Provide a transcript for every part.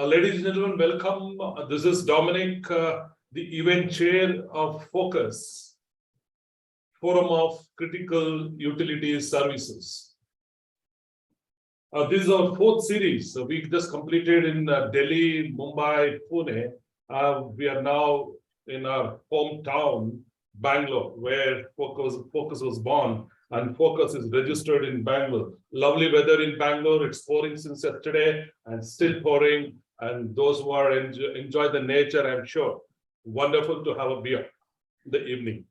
Ladies and gentlemen, welcome. This is Dominic, the event chair of Focus, Forum of Critical Utilities Services. This is our fourth series. We just completed in Delhi, Mumbai, Pune. We are now in our hometown, Bangalore, where Focus was born, and Focus is registered in Bangalore. Lovely weather in Bangalore. It's pouring since yesterday and still pouring. And those who are enjoy the nature, I'm sure, wonderful to have a beer in the evening.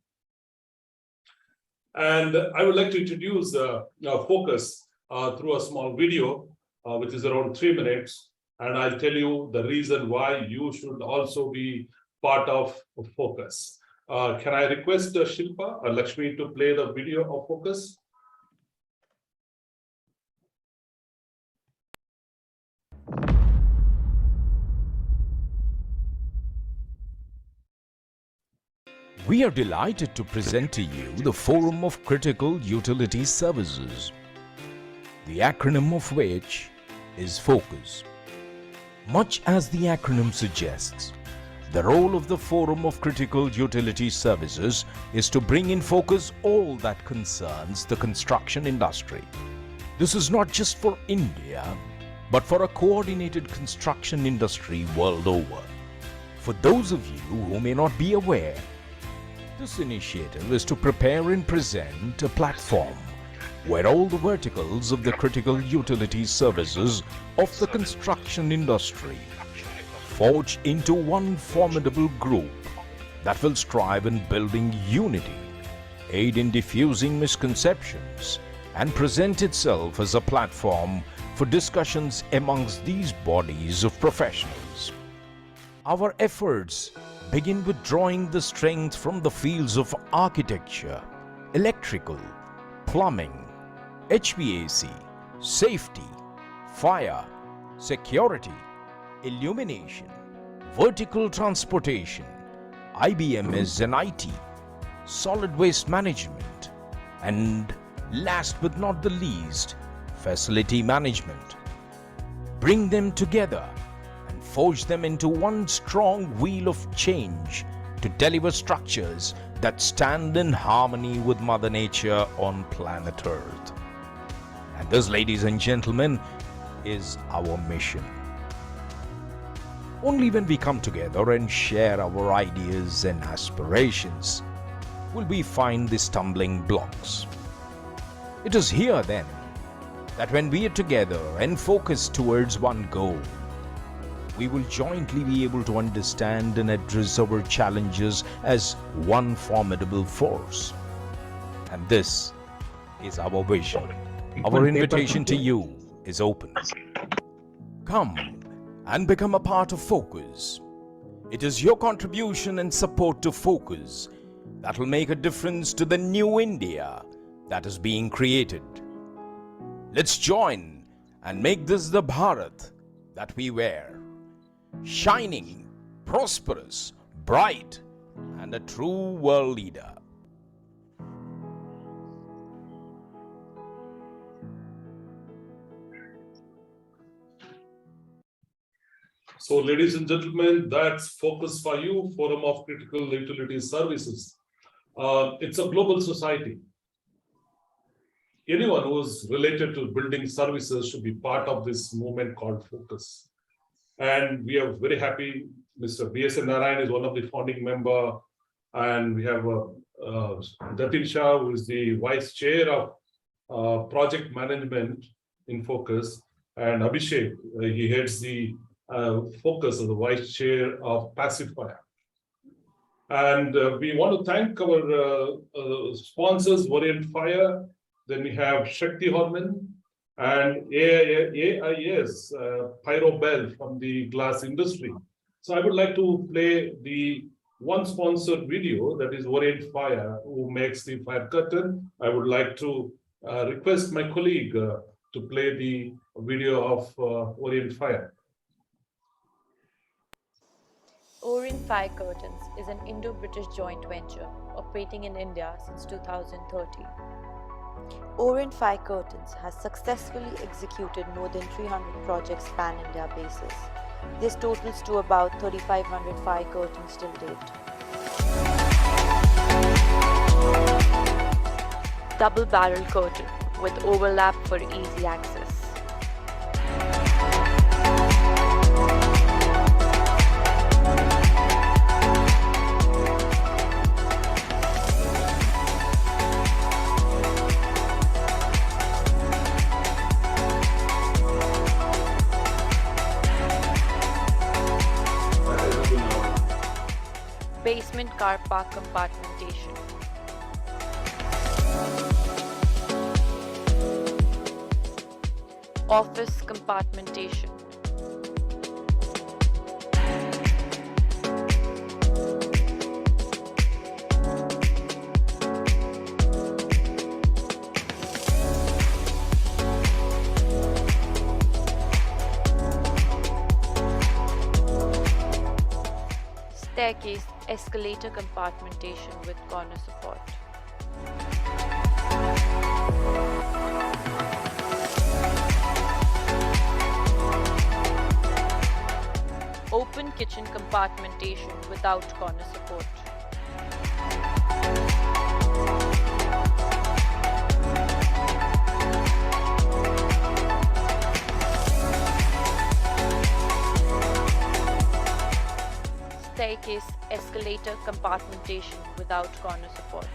And I would like to introduce Focus through a small video, which is around 3 minutes. And I'll tell you the reason why you should also be part of Focus. Can I request Shilpa or Lakshmi to play the video of Focus? We are delighted to present to you the Forum of Critical Utilities Services, the acronym of which is FOCUS. Much as the acronym suggests, the role of the Forum of Critical Utilities Services is to bring in focus all that concerns the construction industry. This is not just for India, but for a coordinated construction industry world over. For those of you who may not be aware, this initiative is to prepare and present a platform where all the verticals of the critical utilities services of the construction industry forge into one formidable group that will strive in building unity, aid in diffusing misconceptions, and present itself as a platform for discussions amongst these bodies of professionals. Our efforts begin with drawing the strength from the fields of architecture, electrical, plumbing, HVAC, safety, fire, security, illumination, vertical transportation, IBMS and IT, solid waste management, and last but not the least, facility management. Bring them together and forge them into one strong wheel of change to deliver structures that stand in harmony with Mother Nature on planet Earth. And this, ladies and gentlemen, is our mission. Only when we come together and share our ideas and aspirations will we find the stumbling blocks. It is here then that when we are together and focus towards one goal, we will jointly be able to understand and address our challenges as one formidable force. And this is our vision. Our invitation to you is open. Come and become a part of Focus. It is your contribution and support to Focus that will make a difference to the new India that is being created. Let's join and make this the Bharat that we wear. Shining, prosperous, bright, and a true world leader. So, ladies and gentlemen, that's Focus for You, Forum of Critical Utilities Services. It's a global society. Anyone who is related to building services should be part of this movement called Focus. And we are very happy. Mr. B.S. Narayan is one of the founding member, and we have Jatin Shah, who is the vice chair of project management in Focus, and Abhishek, he heads the Focus as the vice chair of Pacifier. And we want to thank our sponsors, Orient Fire. Then we have Shakti Horman and AIS, Pyro Bell from the glass industry. So I would like to play the one sponsored video, that is Orient Fire, who makes the fire curtain. I would like to request my colleague to play the video of Orient Fire. Orient Fire Curtains is an Indo-British joint venture operating in India since 2013. Orient Fire Curtains has successfully executed more than 300 projects pan-India basis. This totals to about 3,500 fire curtains till date. Double barrel curtain with overlap for easy access. Basement car park compartmentation. Office compartmentation. Staircase escalator compartmentation with corner support. Open kitchen compartmentation without corner support. Staircase escalator compartmentation without corner support.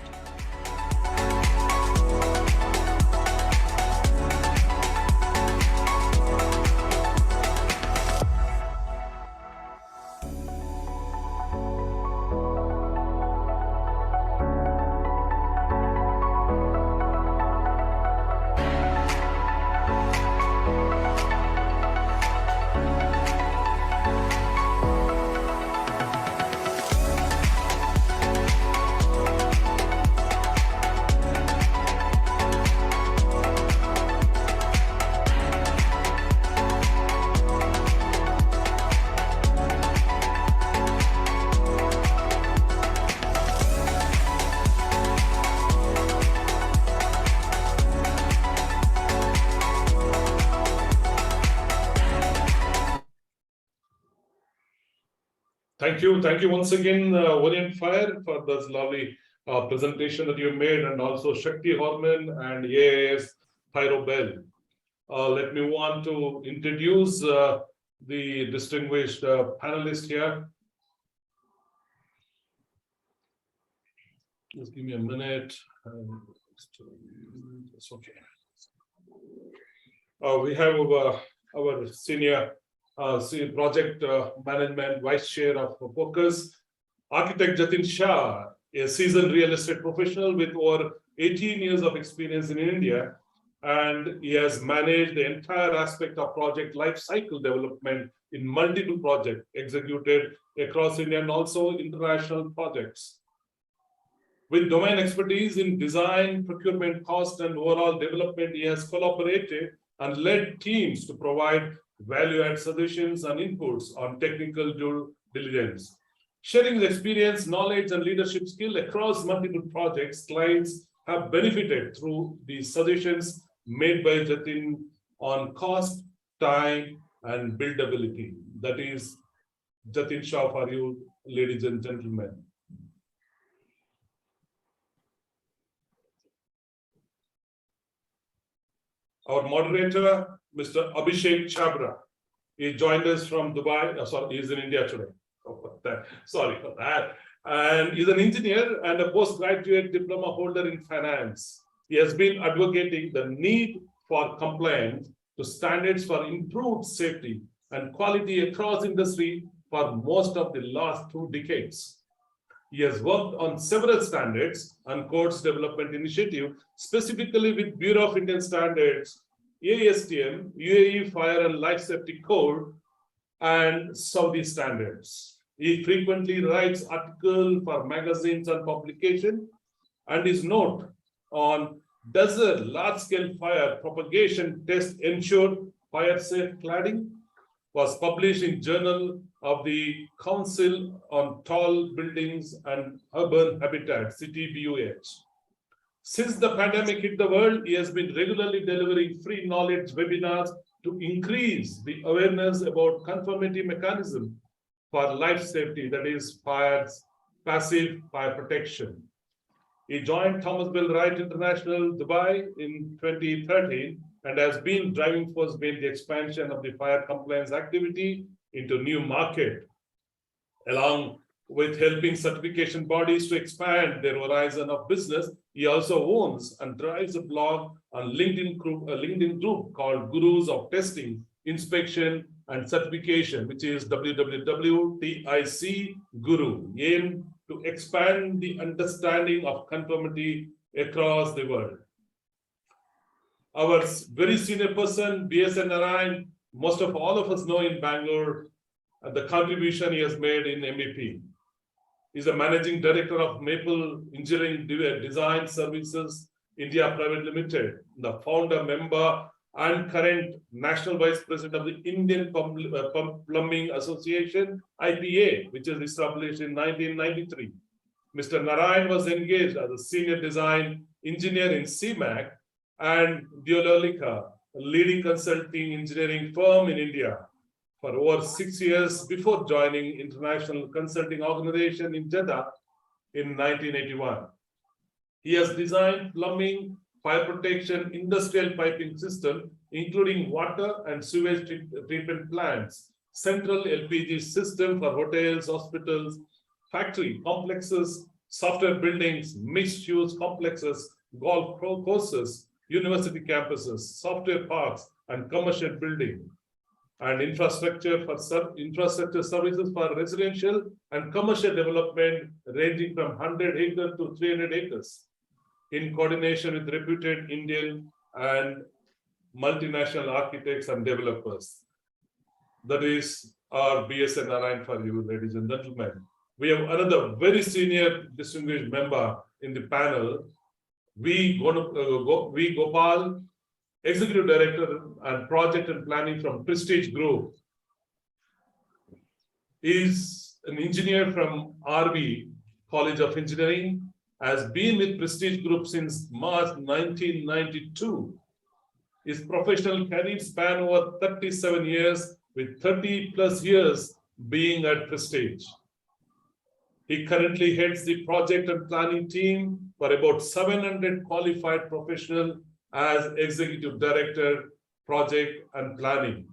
Thank you once again, Orient Fire, for this lovely presentation that you made, and also Shakti Horman and AIS Pyro Bell. Let me want to introduce the distinguished panelist here. Just give me a minute. It's okay. We have our senior project management vice chair of Focus, architect Jatin Shah, a seasoned real estate professional with over 18 years of experience in India, and he has managed the entire aspect of project life cycle development in multiple projects executed across India and also international projects. With domain expertise in design, procurement, cost, and overall development, he has collaborated and led teams to provide value-add suggestions and inputs on technical due diligence. Sharing his experience, knowledge, and leadership skill across multiple projects, clients have benefited through the suggestions made by Jatin on cost, time, and buildability. That is Jatin Shah for you, ladies and gentlemen. Our moderator, Mr. Abhishek Chabra. He joined us from Dubai. Sorry, he's in India today. Sorry for that. And he's an engineer and a postgraduate diploma holder in finance. He has been advocating the need for compliance to standards for improved safety and quality across industry for most of the last 2 decades. He has worked on several standards and codes development initiative, specifically with Bureau of Indian Standards, ASTM, UAE Fire and Life Safety Code, and Saudi standards. He frequently writes articles for magazines and publication, and his note on desert large-scale fire propagation test ensured fire-safe cladding was published in Journal of the Council on Tall Buildings and Urban Habitat, CTBUH. Since the pandemic hit the world, he has been regularly delivering free knowledge webinars to increase the awareness about conformity mechanism for life safety, that is passive fire protection. He joined Thomas Bell Wright International, Dubai in 2013 and has been driving force behind the expansion of the fire compliance activity into new market, along with helping certification bodies to expand their horizon of business. He also owns and drives a blog on LinkedIn group called Gurus of Testing, Inspection and Certification, which is www.tic guru, aimed to expand the understanding of conformity across the world. Our very senior person, B.S. Narayan, most of all of us know in Bangalore the contribution he has made in MEP. He's a managing director of Maple Engineering Design Services India Private Limited, the founder, member, and current national vice president of the Indian Plumbing Association, IPA, which was established in 1993. Mr. Narayan was engaged as a senior design engineer in CMAC and Diololica, a leading consulting engineering firm in India, for over 6 years before joining International Consulting Organization in Jeddah in 1981. He has designed plumbing, fire protection, industrial piping system, including water and sewage treatment plants, central LPG system for hotels, hospitals, factory complexes, software buildings, mixed-use complexes, golf courses, university campuses, software parks, and commercial building, and infrastructure services for residential and commercial development ranging from 100 acres to 300 acres, in coordination with reputed Indian and multinational architects and developers. That is our B.S. Narayan for you, ladies and gentlemen. We have another very senior distinguished member in the panel, V. Gopal, Executive Director and Project and Planning from Prestige Group. He is an engineer from RV, College of Engineering, has been with Prestige Group since March 1992. His professional career span over 37 years, with 30 plus years being at Prestige. He currently heads the project and planning team for about 700 qualified professionals as Executive Director, Project and Planning.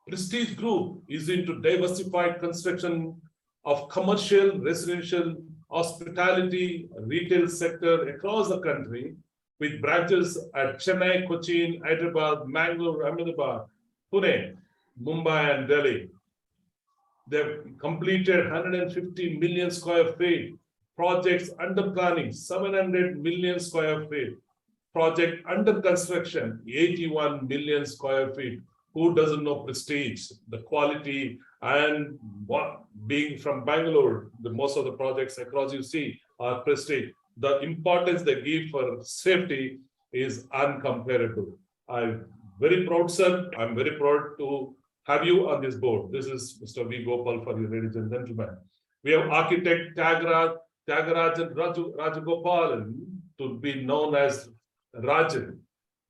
Prestige Group is into diversified construction of commercial, residential, hospitality, retail sector across the country, with branches at Chennai, Cochin, Hyderabad, Bangalore, Ahmedabad, Pune, Mumbai, and Delhi. They've completed 150 million square feet, projects under planning, 700 million square feet, project under construction, 81 million square feet. Who doesn't know Prestige, the quality, and what, being from Bangalore, most of the projects across you see are Prestige. The importance they give for safety is uncomparable. I'm very proud, sir. I'm very proud to have you on this board. This is Mr. V. Gopal for you, ladies and gentlemen. We have architect Tyagarajan Rajagopalan, to be known as Rajan.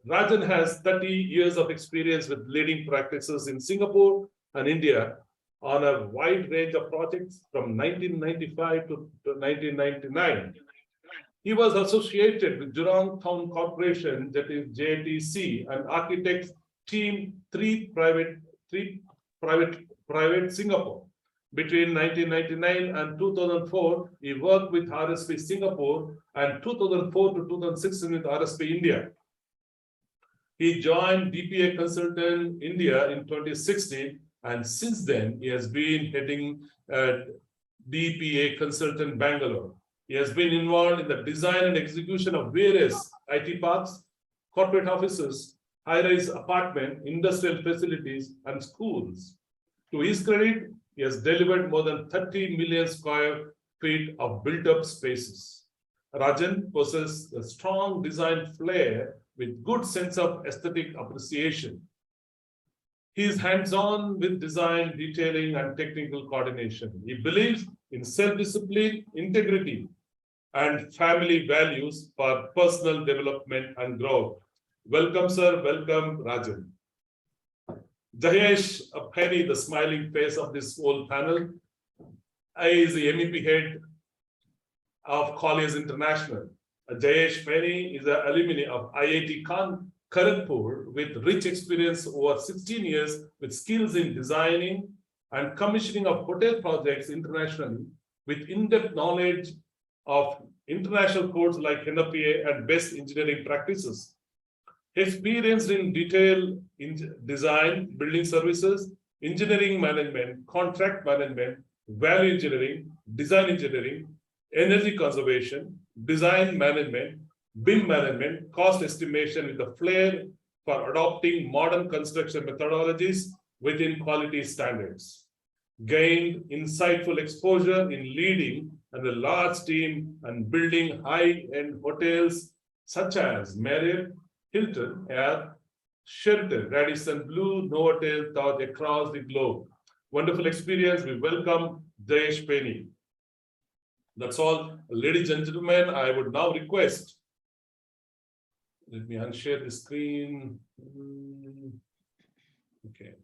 Rajan has 30 years of experience with leading practices in Singapore and India on a wide range of projects from 1995 to 1999. He was associated with Jurong Town Corporation, that is JTC, and architects team 3 private Singapore. Between 1999 and 2004, he worked with RSP Singapore, and 2004 to 2016 with RSP India. He joined DPA Consultant India in 2016, and since then he has been heading DPA Consultant Bangalore. He has been involved in the design and execution of various IT parks, corporate offices, high-rise apartment, industrial facilities, and schools. To his credit, he has delivered more than 30 million square feet of built-up spaces. Rajan possesses a strong design flair with good sense of aesthetic appreciation. He is hands-on with design, detailing, and technical coordination. He believes in self-discipline, integrity, and family values for personal development and growth. Welcome, sir. Welcome, Rajan. Jayesh Penny, the smiling face of this whole panel, is the MEP head of College International. Jayesh Penny is an alumni of IIT Kharagpur with rich experience over 16 years with skills in designing and commissioning of hotel projects internationally with in-depth knowledge of international codes like NFPA and best engineering practices. Experienced in detail design, building services, engineering management, contract management, value engineering, design engineering, energy conservation, design management, BIM management, cost estimation with a flair for adopting modern construction methodologies within quality standards. Gained insightful exposure in leading and a large team and building high-end hotels such as Marriott, Hilton, Air, Sheraton, Radisson Blu, Novotel, Taj across the globe. Wonderful experience. We welcome Jayesh Penny. That's all, ladies and gentlemen. I would now request. Let me unshare the screen. Okay.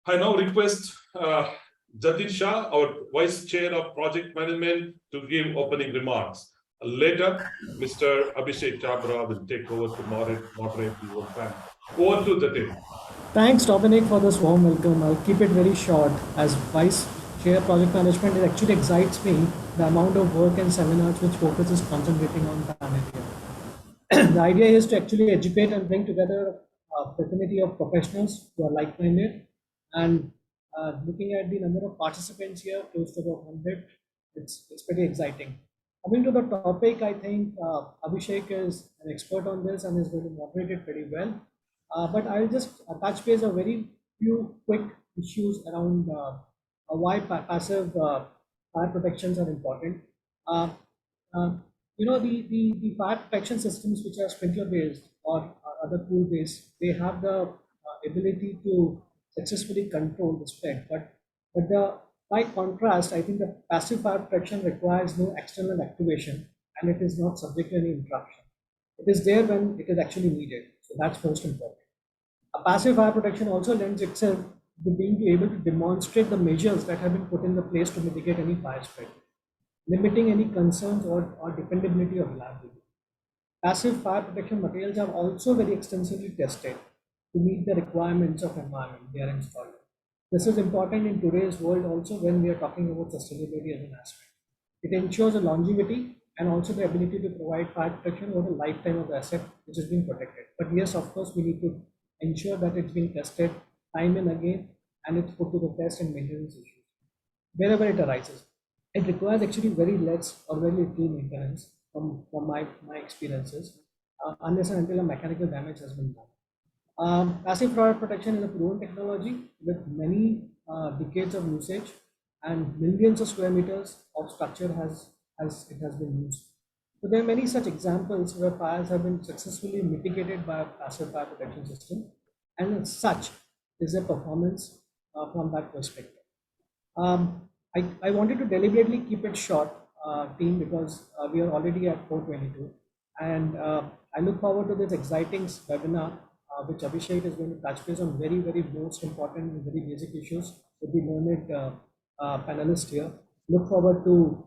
I now request Jatin Shah, our Vice Chair of Project Management, to give opening remarks. Later, Mr. Abhishek Chabra will take over to moderate the whole panel. Over to Jatin. Thanks, Dominic, for this warm welcome. I'll keep it very short. As Vice Chair Project Management, it actually excites me the amount of work and seminars which focuses concentrating on pan India. The idea is to actually educate and bring together a fraternity of professionals who are like-minded, and looking at the number of participants here, close to about 100, it's pretty exciting. Coming to the topic, I think Abhishek is an expert on this and is going to moderate it pretty well. But I'll just touch base a very few quick issues around why passive fire protections are important. You know, the fire protection systems which are sprinkler based or other pool based, they have the ability to successfully control the spread. But by contrast, I think the passive fire protection requires no external activation and it is not subject to any interruption. It is there when it is actually needed. So that's most important. A passive fire protection also lends itself to being able to demonstrate the measures that have been put in the place to mitigate any fire spread, limiting any concerns or dependability or reliability. Passive fire protection materials are also very extensively tested to meet the requirements of environment they are installed. This is important in today's world also when we are talking about sustainability as an aspect. It ensures a longevity and also the ability to provide fire protection over the lifetime of the asset which is being protected. But yes, of course, we need to ensure that it's being tested time and again and it's put to the test and maintenance issues wherever it arises. It requires actually very less or very little maintenance from my experiences, unless and until a mechanical damage has been done. Passive fire protection is a proven technology with many decades of usage and millions of square meters of structure it has been used. So there are many such examples where fires have been successfully mitigated by a passive fire protection system, and as such is a performance from that perspective. I wanted to deliberately keep it short, team, because we are already at 4:22, and I look forward to this exciting webinar, which Abhishek is going to touch base on very, very most important and very basic issues with the learned panelists here. Look forward to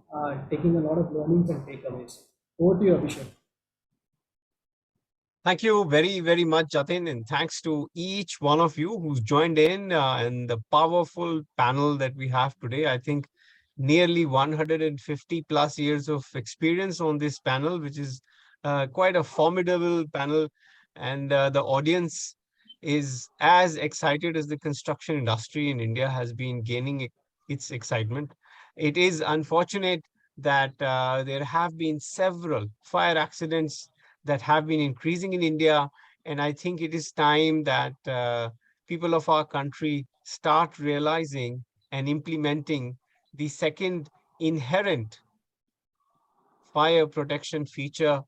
taking a lot of learnings and takeaways. Over to you, Abhishek. Thank you very, very much, Jatin, and thanks to each one of you who's joined in the powerful panel that we have today. I think nearly 150 plus years of experience on this panel, which is quite a formidable panel, and the audience is as excited as the construction industry in India has been gaining its excitement. It is unfortunate that there have been several fire accidents that have been increasing in India. And I think it is time that people of our country start realizing and implementing the second inherent fire protection feature,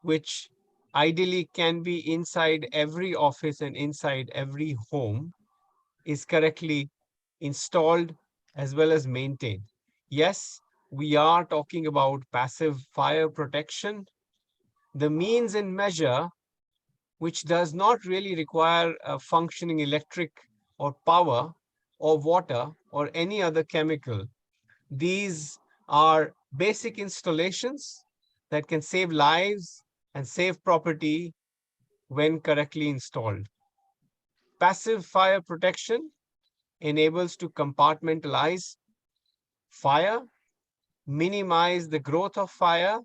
which ideally can be inside every office and inside every home, is correctly installed as well as maintained. Yes, we are talking about passive fire protection, the means and measure which does not really require a functioning electric or power or water or any other chemical. These are basic installations that can save lives and save property when correctly installed. Passive fire protection enables to compartmentalize fire, minimize the growth of fire,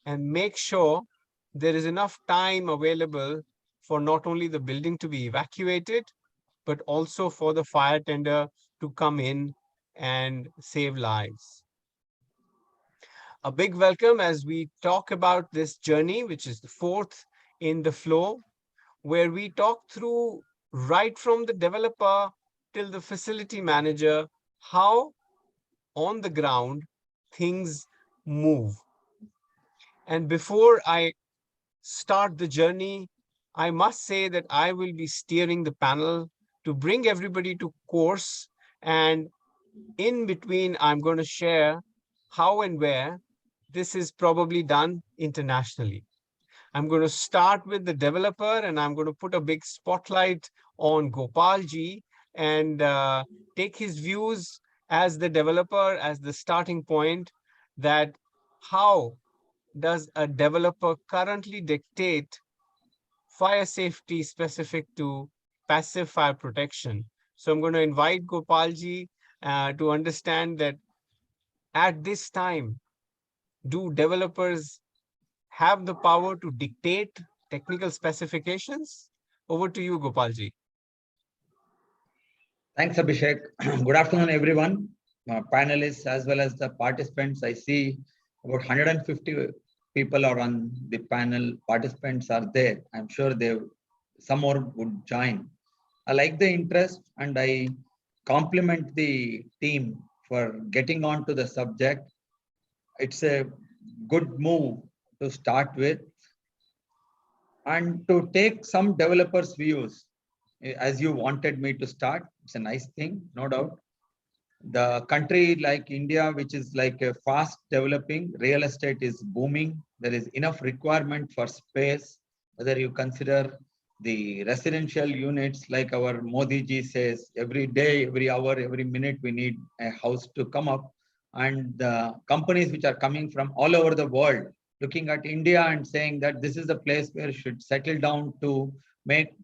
and make sure there is enough time available for not only the building to be evacuated, but also for the fire tender to come in and save lives. A big welcome as we talk about this journey, which is the fourth in the flow, where we talk through right from the developer till the facility manager, how on the ground things move. And before I start the journey, I must say that I will be steering the panel to bring everybody to course. And in between, I'm going to share how and where this is probably done internationally. I'm going to start with the developer, and I'm going to put a big spotlight on Gopalji and take his views as the developer, as the starting point, that how does a developer currently dictate fire safety specific to passive fire protection. So I'm going to invite Gopalji to understand that at this time, do developers have the power to dictate technical specifications? Over to you, Gopalji. Thanks, Abhishek. Good afternoon, everyone, panelists as well as the participants. I see about 150 people are on the panel. Participants are there. I'm sure some more would join. I like the interest and I compliment the team for getting on to the subject. It's a good move to start with and to take some developers' views as you wanted me to start. It's a nice thing, no doubt. The country like India, which is like a fast developing, real estate is booming. There is enough requirement for space, whether you consider the residential units, like our Modi ji says, every day, every hour, every minute, we need a house to come up. And the companies which are coming from all over the world, looking at India and saying that this is the place where you should settle down to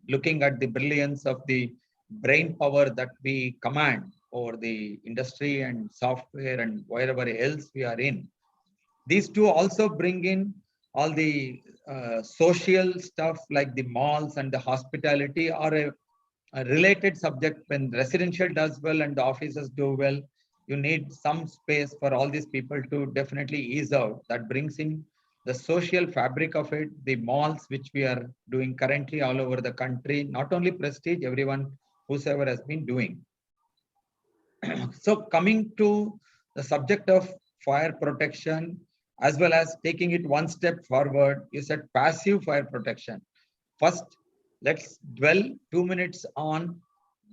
looking at the brilliance of the brain power that we command over the industry and software and wherever else we are in. These two also bring in all the social stuff like the malls and the hospitality are a related subject. When residential does well and the offices do well, you need some space for all these people to definitely ease out. That brings in the social fabric of it, the malls, which we are doing currently all over the country, not only Prestige, everyone, whosoever has been doing. So coming to the subject of fire protection, as well as taking it one step forward, you said passive fire protection. First, let's dwell 2 minutes on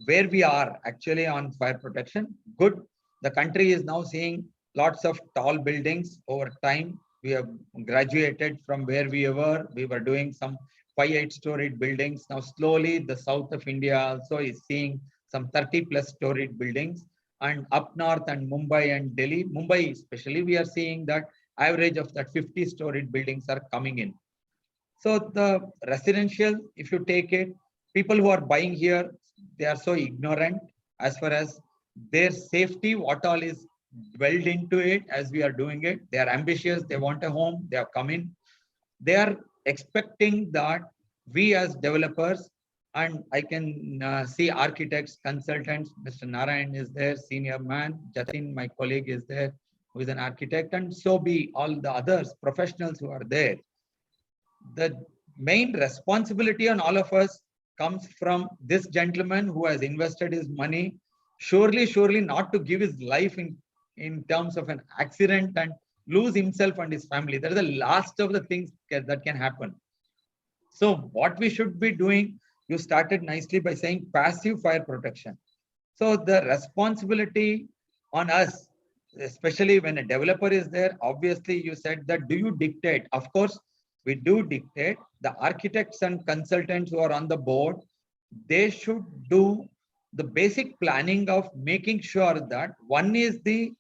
where we are actually on fire protection. Good. The country is now seeing lots of tall buildings over time. We have graduated from where we were doing some 5-8-storied buildings. Now slowly the south of India also is seeing some 30+ storied buildings. And up north and Mumbai and Delhi, Mumbai especially, we are seeing that average of that 50-storied buildings are coming in. So the residential, if you take it, people who are buying here, they are so ignorant as far as their safety, what all is dwelled into it as we are doing it. They are ambitious, they want a home, they have come in. They are expecting that we as developers, and I can see architects, consultants, Mr. Narayan is there, senior man, Jatin, my colleague, is there, who is an architect, and so be all the others, professionals who are there. The main responsibility on all of us comes from this gentleman who has invested his money, surely not to give his life in terms of an accident and lose himself and his family. That is the last of the things that can happen. So what we should be doing, you started nicely by saying passive fire protection. So the responsibility on us, especially when a developer is there. Obviously, you said that, do you dictate? Of course, we do dictate. The architects and consultants who are on the board, they should do the basic planning of making sure that one is the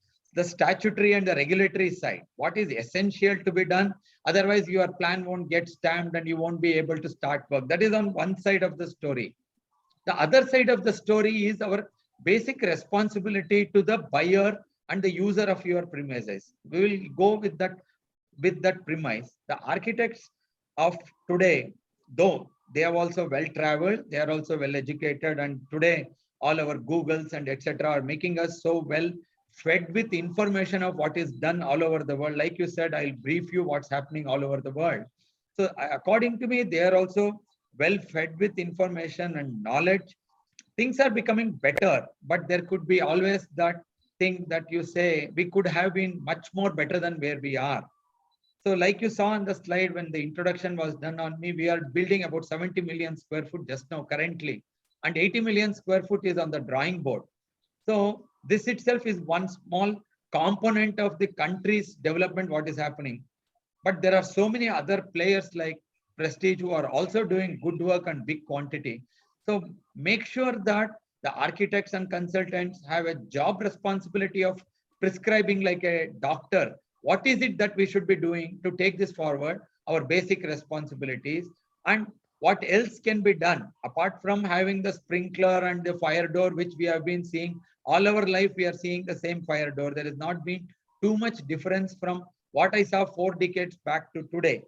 statutory and the regulatory side, what is essential to be done. Otherwise, your plan won't get stamped and you won't be able to start work. That is on one side of the story. The other side of the story is our basic responsibility to the buyer and the user of your premises. We will go with that premise. The architects of today, though they are also well traveled, they are also well educated, and today all our Googles and etc. are making us so well fed with information of what is done all over the world. Like you said, I'll brief you what's happening all over the world. So according to me, they are also well fed with information and knowledge. Things are becoming better, but there could be always that thing that you say we could have been much more better than where we are. So like you saw on the slide when the introduction was done on me, we are building about 70 million square foot just now currently, and 80 million square foot is on the drawing board. So this itself is one small component of the country's development, what is happening. But there are so many other players like Prestige who are also doing good work and big quantity. So make sure that the architects and consultants have a job responsibility of prescribing like a doctor. What is it that we should be doing to take this forward, our basic responsibilities, and what else can be done apart from having the sprinkler and the fire door, which we have been seeing all our life. We are seeing the same fire door. There has not been too much difference from what I saw 4 decades back to today.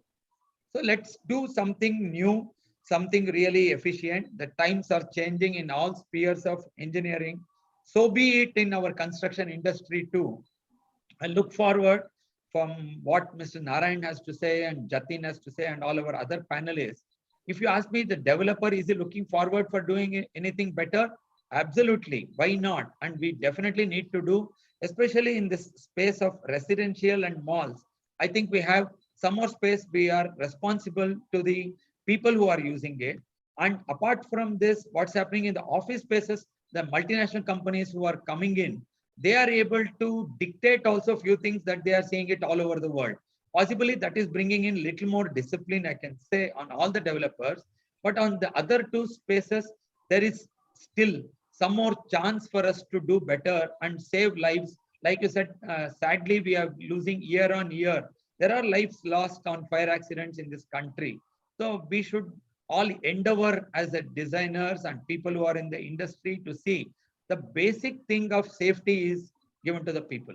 So let's do something new, something really efficient. The times are changing in all spheres of engineering. So be it in our construction industry too. I look forward from what Mr. Narayan has to say and Jatin has to say and all our other panelists. If you ask me, the developer, is he looking forward for doing anything better? Absolutely. Why not? And we definitely need to do, especially in this space of residential and malls. I think we have some more space. We are responsible to the people who are using it. And apart from this, what's happening in the office spaces, the multinational companies who are coming in, they are able to dictate also a few things that they are seeing it all over the world. Possibly that is bringing in little more discipline, I can say, on all the developers. But on the other two spaces, there is still some more chance for us to do better and save lives. Like you said, sadly, we are losing year on year. There are lives lost on fire accidents in this country. So we should all endeavor as a designers and people who are in the industry to see the basic thing of safety is given to the people.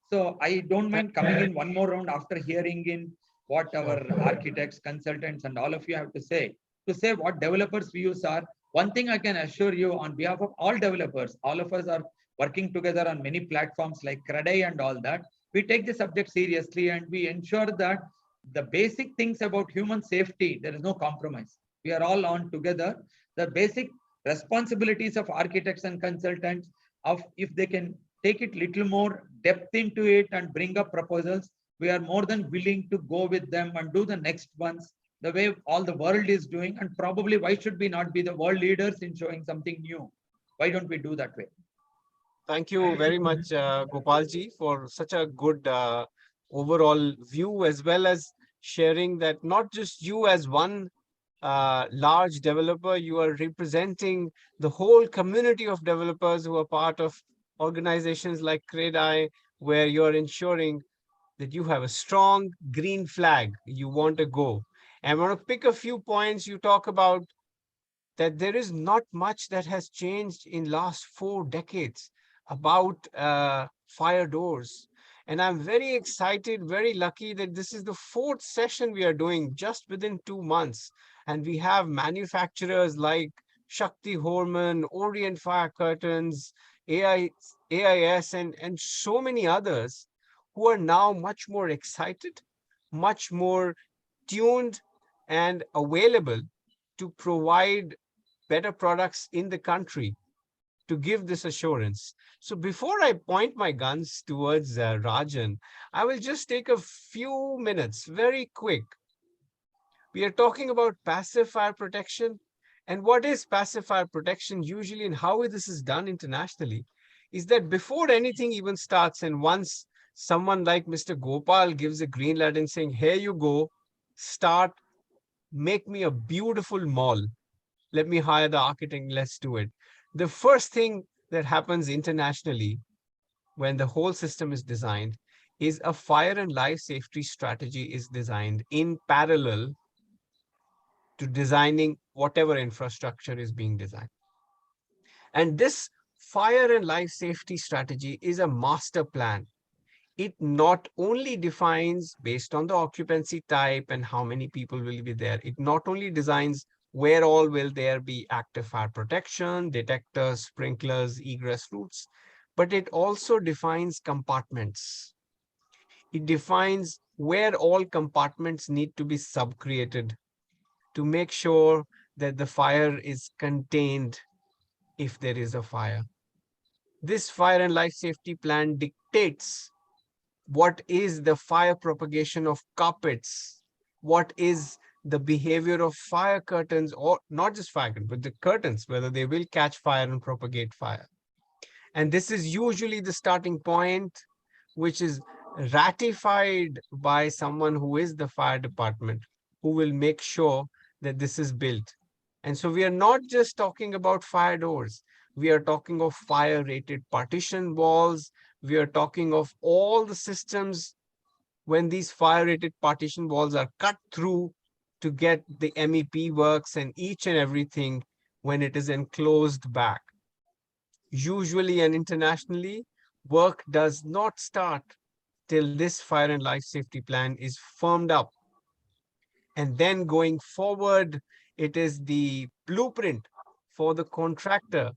So I don't mind coming in one more round after hearing in what our architects, consultants, and all of you have to say what developers' views are. One thing I can assure you on behalf of all developers, all of us are working together on many platforms like Credai and all that. We take the subject seriously and we ensure that the basic things about human safety, there is no compromise. We are all on together. The basic responsibilities of architects and consultants, of if they can take it little more depth into it and bring up proposals, we are more than willing to go with them and do the next ones the way all the world is doing. And probably why should we not be the world leaders in showing something new? Why don't we do that way? Thank you very much, Gopalji, for such a good overall view, as well as sharing that not just you as one large developer, you are representing the whole community of developers who are part of organizations like CREDI, where you're ensuring that you have a strong green flag you want to go. And I want to pick a few points. You talk about that there is not much that has changed in last 4 decades about fire doors. And I'm very excited, very lucky that this is the 4th session we are doing just within 2 months. And we have manufacturers like Shakti Horman, Orient Fire Curtains, AIS, and so many others who are now much more excited, much more tuned and available to provide better products in the country to give this assurance. So before I point my guns towards Rajan, I will just take a few minutes, very quick. We are talking about passive fire protection. And what is passive fire protection usually, and how this is done internationally? is that before anything even starts, and once someone like Mr. Gopal gives a green light and saying, here you go, start, make me a beautiful mall. Let me hire the architect, let's do it. The first thing that happens internationally when the whole system is designed is a fire and life safety strategy is designed in parallel to designing whatever infrastructure is being designed. And this fire and life safety strategy is a master plan. It not only defines based on the occupancy type and how many people will be there, it not only designs where all will there be active fire protection, detectors, sprinklers, egress routes, but it also defines compartments. It defines where all compartments need to be sub-created to make sure that the fire is contained if there is a fire. This fire and life safety plan dictates what is the fire propagation of carpets, what is the behavior of fire curtains, or not just fire curtains, but the curtains, whether they will catch fire and propagate fire. And this is usually the starting point, which is ratified by someone who is the fire department, who will make sure that this is built. And so we are not just talking about fire doors. We are talking of fire rated partition walls. We are talking of all the systems when these fire rated partition walls are cut through to get the MEP works and each and everything when it is enclosed back. Usually and internationally, work does not start till this fire and life safety plan is firmed up. And then going forward, it is the blueprint for the contractor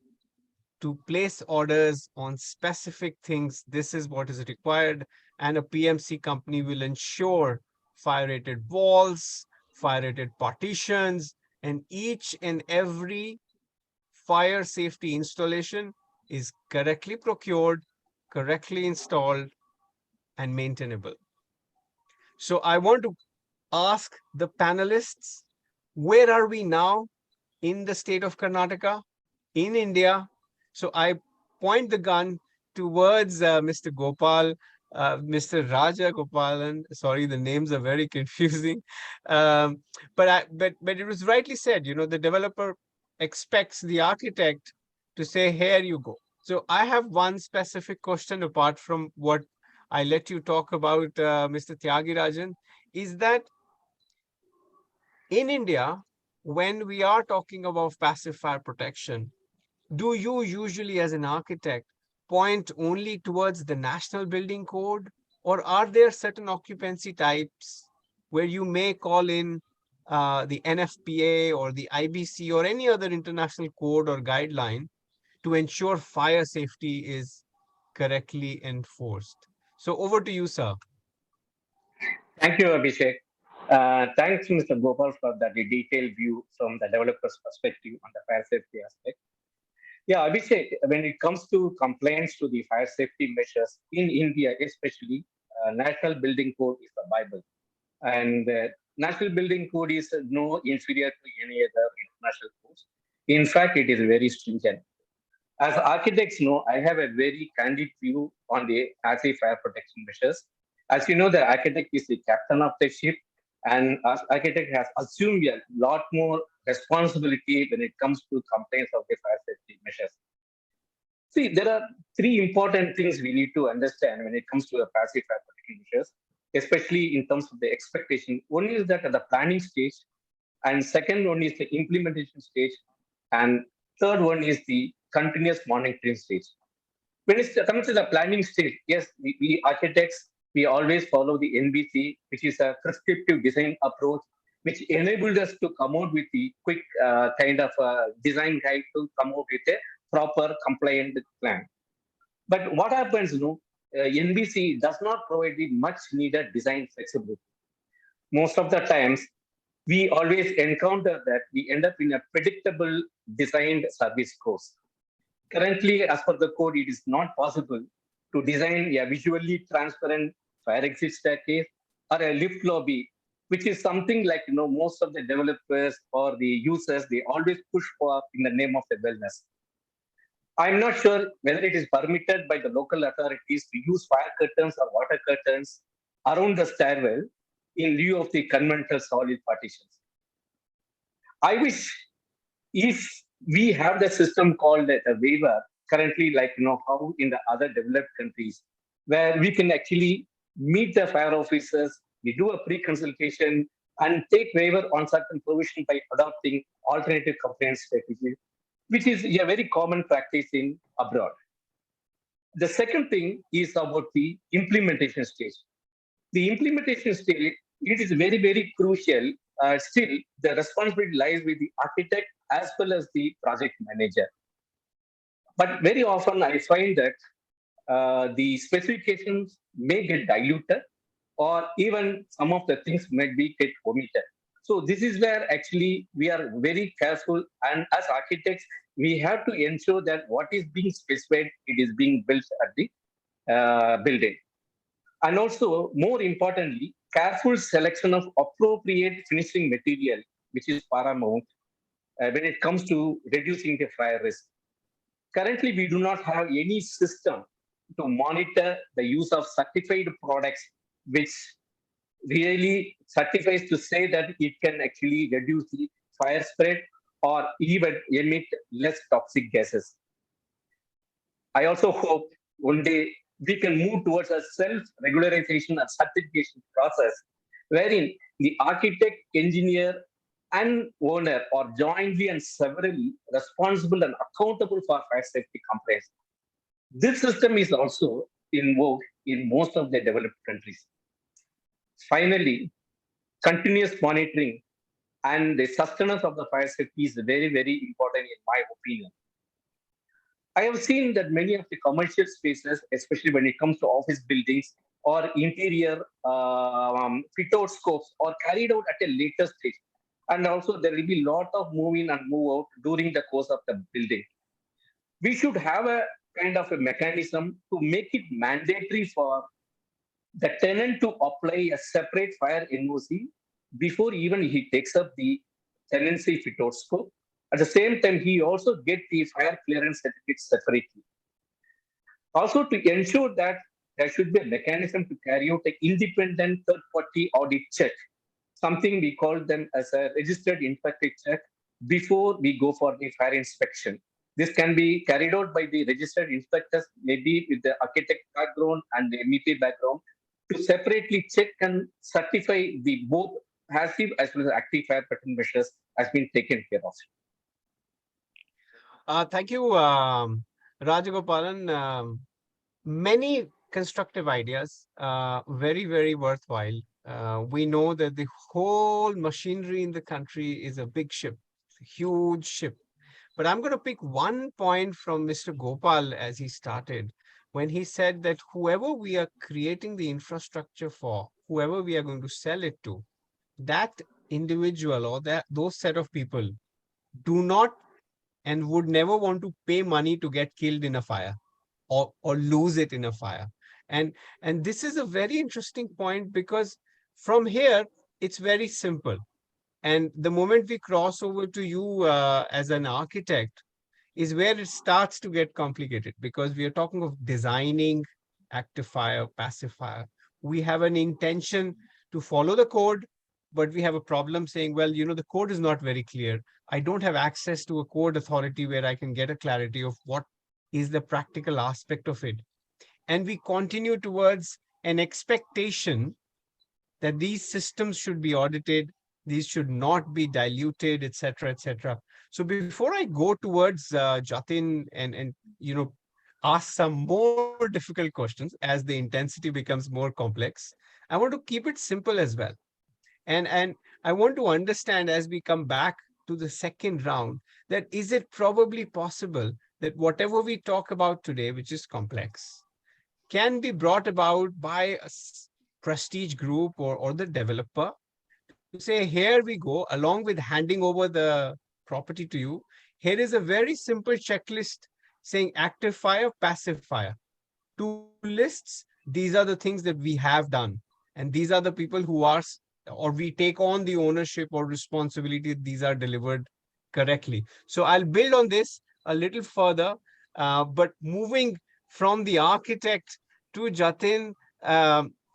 to place orders on specific things. This is what is required. And a PMC company will ensure fire rated walls, fire rated partitions, and each and every fire safety installation is correctly procured, correctly installed, and maintainable. So I want to ask the panelists, where are we now in the state of Karnataka, in India? So I point the gun towards Mr. Gopal, Mr. Raja Gopalan. Sorry, the names are very confusing. But it was rightly said, you know, the developer expects the architect to say, here you go. So I have one specific question apart from what I let you talk about, Mr. Tyagirajan, is that in India, when we are talking about passive fire protection, do you usually as an architect point only towards the national building code, or are there certain occupancy types where you may call in the NFPA or the IBC or any other international code or guideline to ensure fire safety is correctly enforced? So over to you, sir. Thank you, Abhishek. Thanks, Mr. Gopal, for that detailed view from the developer's perspective on the fire safety aspect. Yeah, Abhishek, when it comes to complaints to the fire safety measures in India, especially, National Building Code is the Bible. And National Building Code is no inferior to any other international codes. In fact, it is very stringent. As architects know, I have a very candid view on the passive fire protection measures. As you know, the architect is the captain of the ship, and as architect has assumed a lot more responsibility when it comes to complaints of the fire safety measures. See, there are three important things we need to understand when it comes to the passive fire protection measures, especially in terms of the expectation. One is that at the planning stage, and second one is the implementation stage, and third one is the continuous monitoring stage. When it comes to the planning stage, yes, we architects, we always follow the NBC, which is a prescriptive design approach, which enabled us to come out with the quick kind of design guide to come out with a proper compliant plan. But what happens, NBC does not provide the much needed design flexibility. Most of the times, we always encounter that we end up in a predictable designed service course. Currently, as per the code, it is not possible to design a visually transparent fire exit staircase or a lift lobby, which is something like most of the developers or the users, they always push for in the name of the wellness. I'm not sure whether it is permitted by the local authorities to use fire curtains or water curtains around the stairwell in lieu of the conventional solid partitions. I wish if we have the system called a waiver currently, like how in the other developed countries, where we can actually meet the fire officers, we do a pre-consultation and take waiver on certain provision by adopting alternative compliance strategies, which is a very common practice in abroad. The second thing is about the implementation stage. The implementation stage, it is very, very crucial. Still, the responsibility lies with the architect as well as the project manager. But very often I find that the specifications may get diluted or even some of the things might be get omitted. So this is where actually we are very careful, and as architects, we have to ensure that what is being specified, it is being built at the building. And also, more importantly, careful selection of appropriate finishing material, which is paramount when it comes to reducing the fire risk. Currently, we do not have any system to monitor the use of certified products, which really certifies to say that it can actually reduce the fire spread or even emit less toxic gases. I also hope one day we can move towards a self-regularization and certification process wherein the architect, engineer, and owner are jointly and severally responsible and accountable for fire safety compliance. This system is also in vogue in most of the developed countries. Finally, continuous monitoring and the sustenance of the fire safety is very, very important in my opinion. I have seen that many of the commercial spaces, especially when it comes to office buildings or interior fit-out scopes, are carried out at a later stage. And also there will be a lot of move in and move out during the course of the building. We should have a kind of a mechanism to make it mandatory for the tenant to apply a separate fire NOC before even he takes up the tenancy fit-out scope. At the same time, he also get the fire clearance certificate separately. Also, to ensure that there should be a mechanism to carry out an independent third-party audit check, something we call them as a registered inspector check before we go for the fire inspection. This can be carried out by the registered inspectors, maybe with the architect background and the MEP background, to separately check and certify the both passive as well as active fire prevention measures has been taken care of. Thank you, Rajagopalan. Many constructive ideas, very, very worthwhile. We know that the whole machinery in the country is a big ship, a huge ship. But I'm going to pick one point from Mr. Gopal as he started, when he said that whoever we are creating the infrastructure for, whoever we are going to sell it to, that individual or those set of people do not and would never want to pay money to get killed in a fire or lose it in a fire. And this is a very interesting point, because from here, it's very simple. And the moment we cross over to you as an architect is where it starts to get complicated, because we are talking of designing active fire, passive fire. We have an intention to follow the code, but we have a problem saying, well, the code is not very clear. I don't have access to a code authority where I can get a clarity of what is the practical aspect of it. And we continue towards an expectation that these systems should be audited, these should not be diluted, etc., etc. So before I go towards Jatin and ask some more difficult questions as the intensity becomes more complex, I want to keep it simple as well. And I want to understand, as we come back to the second round, that is it probably possible that whatever we talk about today, which is complex, can be brought about by a prestige group or the developer to say, here we go, along with handing over the property to you, here is a very simple checklist saying active fire, passive fire. 2 lists, these are the things that we have done. And these are the people who are, or we take on the ownership or responsibility, these are delivered correctly. So I'll build on this a little further. But moving from the architect to Jatin,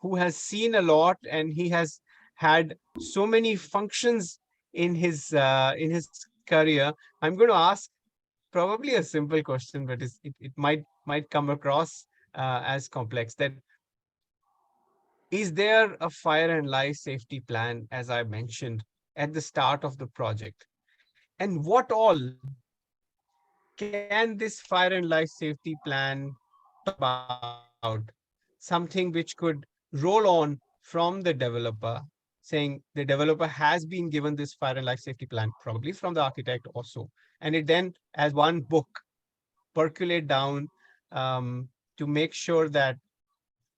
who has seen a lot, and he has had so many functions in his career, I'm going to ask probably a simple question, but it might come across as complex. That is there a fire and life safety plan, as I mentioned at the start of the project, and what all can this fire and life safety plan about? Something which could roll on from the developer, saying the developer has been given this fire and life safety plan, probably from the architect also, and it then, as one book, percolate down to make sure that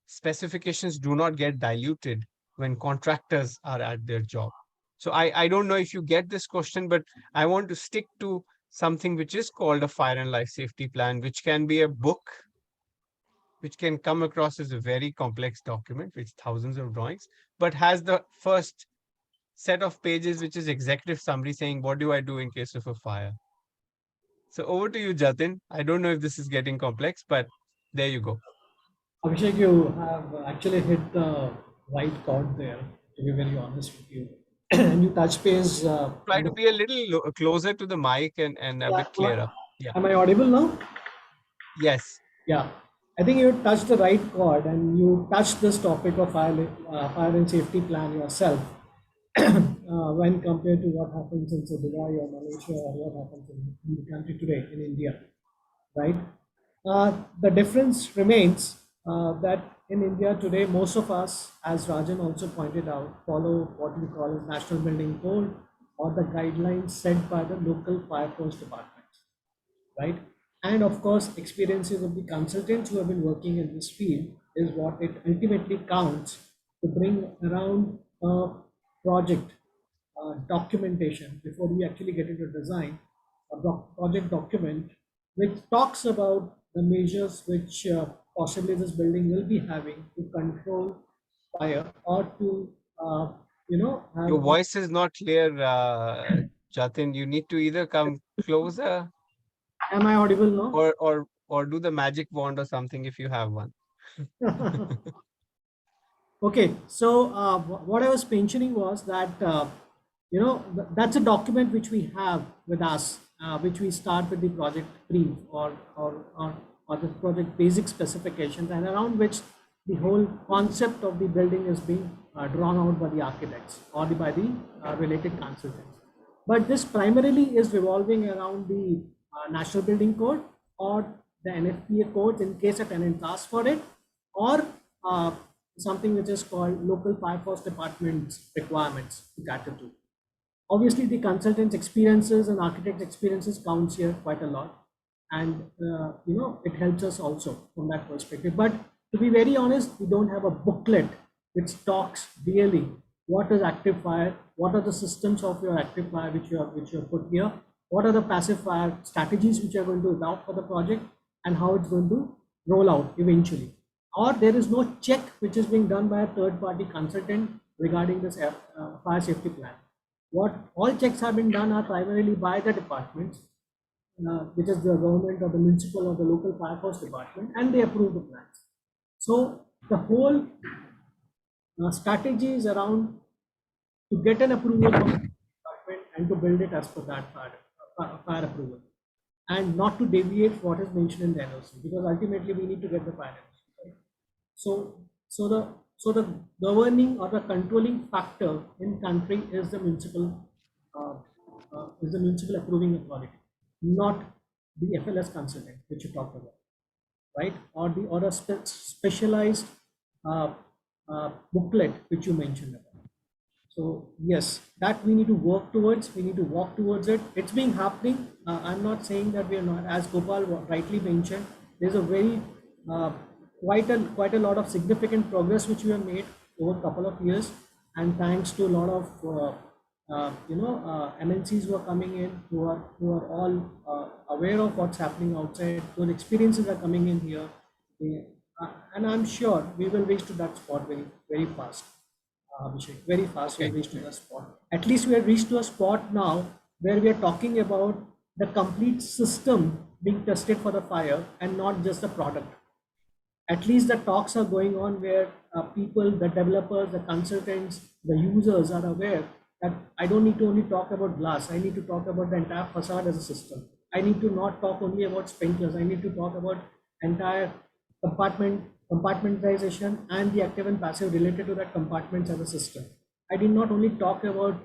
specifications do not get diluted when contractors are at their job. So I don't know if you get this question, but I want to stick to something which is called a fire and life safety plan, which can be a book, which can come across as a very complex document with thousands of drawings, but has the first set of pages, which is executive summary saying, what do I do in case of a fire? So over to you, Jatin. I don't know if this is getting complex, but there you go. Abhishek, you have actually hit the right chord there, to be very honest with you. And you touch base. Try to be a little closer to the mic and a Yeah, bit clearer. Yeah. am I audible now? Yes. Yeah, I think you touched the right chord, and you touched this topic of fire and safety plan yourself. When compared to what happens in say, Dubai or Malaysia, or what happens in the country today in India, right? The difference remains that in India today, most of us, as Rajan also pointed out, follow what we call as National Building Code or the guidelines set by the local fire force departments, right? And of course, experiences of the consultants who have been working in this field is what it ultimately counts to bring around a project documentation before we actually get into design, a project document which talks about the measures which possibly this building will be having to control fire or to, have. Your voice is not clear, Jatin. You need to either come closer Am I audible now? or do the magic wand or something if you have one. Okay, so what I was mentioning was that that's a document which we have with us, which we start with the project brief or the project basic specifications, and around which the whole concept of the building is being drawn out by the architects or by the related consultants. But this primarily is revolving around the National Building Code or the NFPA codes in case a tenant asks for it, or something which is called local fire force departments requirements to cater to. Obviously, the consultant's experiences and architect's experiences counts here quite a lot, and it helps us also from that perspective. But to be very honest, we don't have a booklet which talks really what is active fire, what are the systems of your active fire which you have put here, what are the passive fire strategies which you are going to adopt for the project, and how it's going to roll out eventually. Or there is no check which is being done by a third-party consultant regarding this fire safety plan. What all checks have been done are primarily by the departments, which is the government or the municipal or the local fire force department, and they approve the plans. So the whole strategy is around to get an approval from the department and to build it as per that fire approval, and not to deviate what is mentioned in the NOC, because ultimately we need to get the fire NOC, right? So the governing or the controlling factor in country is the municipal approving authority, not the FLS consultant which you talked about, right? Or a specialized booklet which you mentioned about. So yes, that we need to work towards. We need to walk towards it. It's been happening. I'm not saying that we are not. As Gopal rightly mentioned, there's a very quite a lot of significant progress which we have made over a couple of years, and thanks to a lot of MNCs who are coming in, who are all aware of what's happening outside. Those experiences are coming in here, and I'm sure we will reach to that spot very, very fast. Abhishek, very fast. Okay. We'll reach to the spot. At least we have reached to a spot now where we are talking about the complete system being tested for the fire and not just the product. At least the talks are going on where people, the developers, the consultants, the users are aware that I don't need to only talk about glass. I need to talk about the entire facade as a system. I need to not talk only about sprinklers. I need to talk about entire compartmentalization and the active and passive related to that compartments as a system. I did not only talk about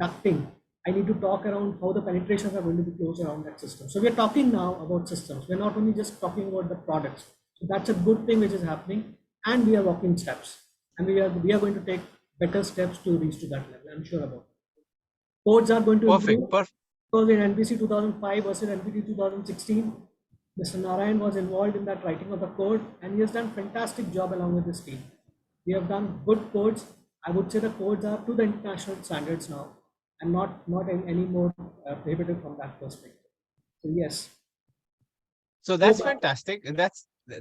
ducting. I need to talk around how the penetrations are going to be close around that system. So we are talking now about systems. We're not only just talking about the products. So that's a good thing which is happening, and we are walking steps, and we are going to take better steps to reach to that level. I'm sure about it. Codes are going to improve. Because in NPC 2005 versus NPT 2016, Mr. Narayan was involved in that writing of the code, and he has done fantastic job along with his team. We have done good codes. I would say the codes are to the international standards now, and not any more prohibitive from that perspective. So yes. So that's fantastic. And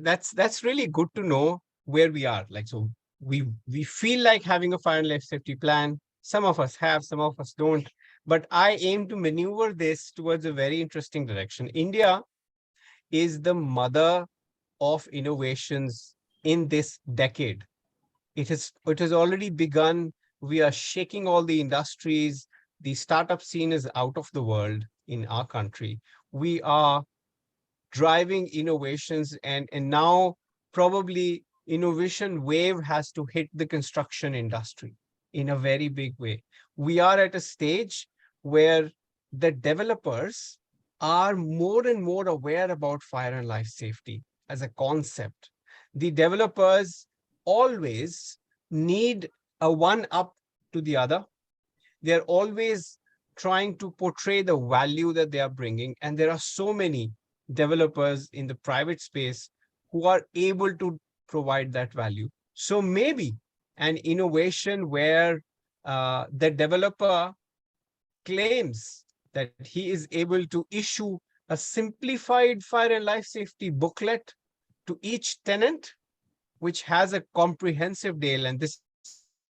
that's really good to know where we are. Like, so we feel like having a fire and life safety plan. Some of us have, some of us don't. But I aim to maneuver this towards a very interesting direction. India is the mother of innovations in this decade. It has already begun. We are shaking all the industries. The startup scene is out of the world in our country. We are driving innovations, and now probably innovation wave has to hit the construction industry in a very big way. We are at a stage where the developers are more and more aware about fire and life safety as a concept. The developers always need a one up to the other. They're always trying to portray the value that they are bringing. And there are so many developers in the private space who are able to provide that value. So maybe an innovation where the developer claims that he is able to issue a simplified fire and life safety booklet to each tenant, which has a comprehensive deal. And this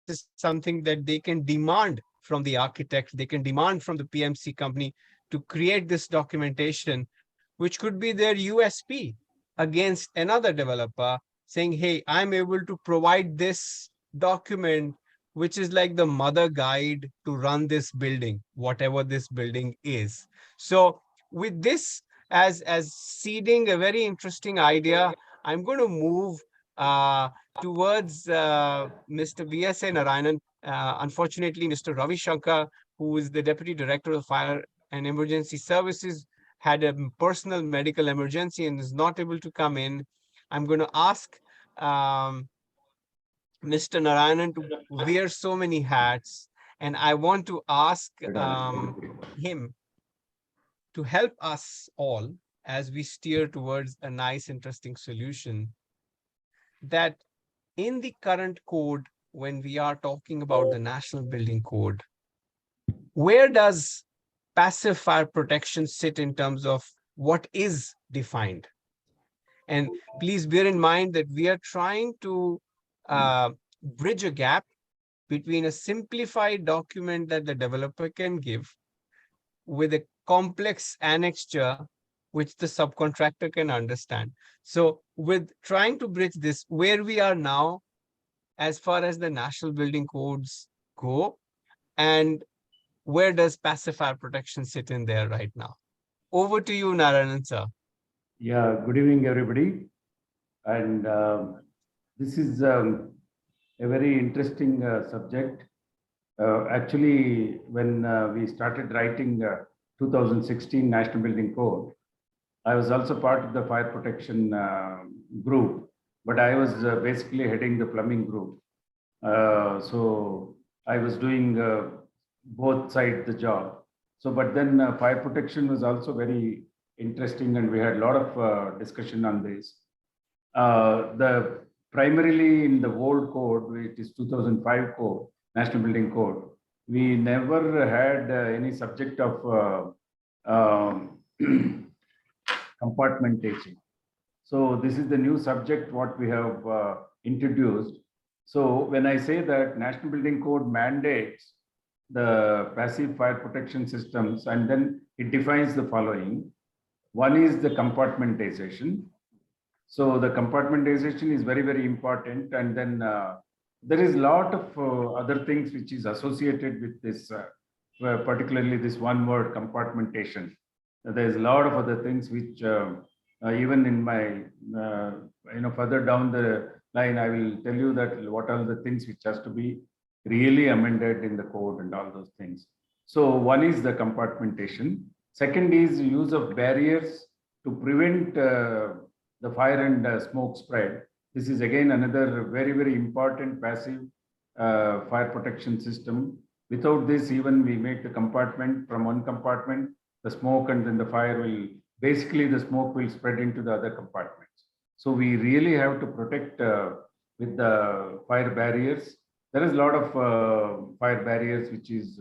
is something that they can demand from the architect, they can demand from the PMC company to create this documentation, which could be their USP against another developer saying, hey, I'm able to provide this document, which is like the mother guide to run this building, whatever this building is. So with this as seeding a very interesting idea, I'm going to move towards Mr. V.S.A. Narayanan. Unfortunately, Mr. Ravi Shankar, who is the Deputy Director of Fire and Emergency Services, had a personal medical emergency and is not able to come in. I'm going to ask Mr. Narayanan to wear so many hats, and I want to ask him to help us all as we steer towards a nice, interesting solution, that in the current code, when we are talking about the National Building Code, where does passive fire protection sit in terms of what is defined? And please bear in mind that we are trying to bridge a gap between a simplified document that the developer can give with a complex annexure which the subcontractor can understand. So with trying to bridge this, where we are now as far as the National Building Codes go, and where does passive fire protection sit in there right now? Over to you, Narayanan sir. Yeah, good evening, everybody. And this is a very interesting subject. Actually, when we started writing 2016 National Building Code, I was also part of the fire protection group, but I was basically heading the plumbing group. So I was doing both sides the job. So, but then fire protection was also very interesting, and we had a lot of discussion on this. The primarily in the old code, which is 2005 code, National Building Code, we never had any subject of compartmentation. So this is the new subject what we have introduced. So when I say that National Building Code mandates the passive fire protection systems, and then it defines the following. One is the compartmentization. So the compartmentization is very, very important. And then there is a lot of other things which is associated with this, particularly this one word compartmentation. There's a lot of other things which even in my, further down the line, I will tell you that what are the things which has to be really amended in the code and all those things. So one is the compartmentation. Second is use of barriers to prevent the fire and smoke spread. This is again another very, very important passive fire protection system. Without this, even we make the compartment from one compartment, the smoke and then the fire will, basically the smoke will spread into the other compartments. So we really have to protect with the fire barriers. There is a lot of fire barriers which is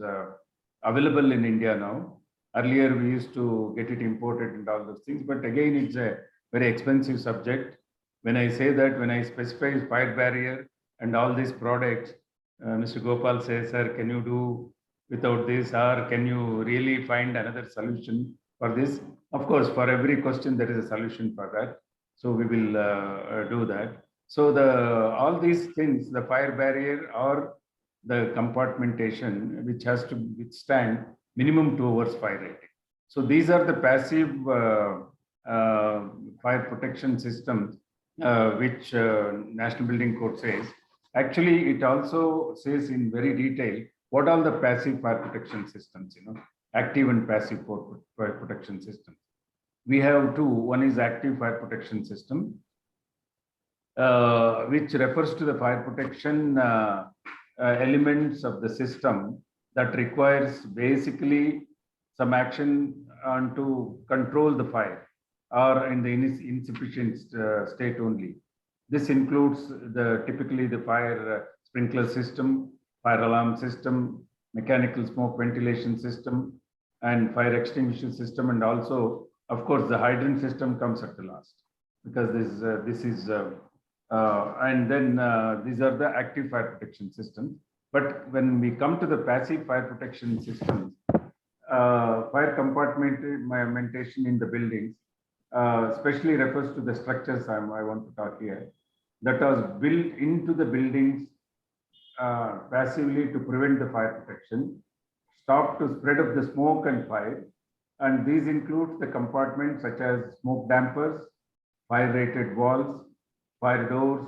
available in India now. Earlier we used to get it imported and all those things, but again it's a very expensive subject. When I say that, when I specify fire barrier and all these products, Mr. Gopal says, sir, can you do without this, or can you really find another solution for this? Of course, for every question there is a solution for that. So we will do that. So all these things, the fire barrier or the compartmentation, which has to withstand minimum 2 hours fire rating. So these are the passive fire protection systems which National Building Code says. Actually, it also says in very detail what are the passive fire protection systems, active and passive fire protection systems. We have two. One is active fire protection system, which refers to the fire protection elements of the system that requires basically some action on to control the fire or in the insufficient state only. This includes typically the fire sprinkler system, fire alarm system, mechanical smoke ventilation system, and fire extinguisher system, and also, of course, the hydrant system comes at the last, because this is and then these are the active fire protection systems. But when we come to the passive fire protection systems, fire compartmentation in the buildings, especially refers to the structures I want to talk here, that was built into the buildings passively to prevent the fire protection, stop to spread of the smoke and fire. And these include the compartments such as smoke dampers, fire rated walls, fire doors,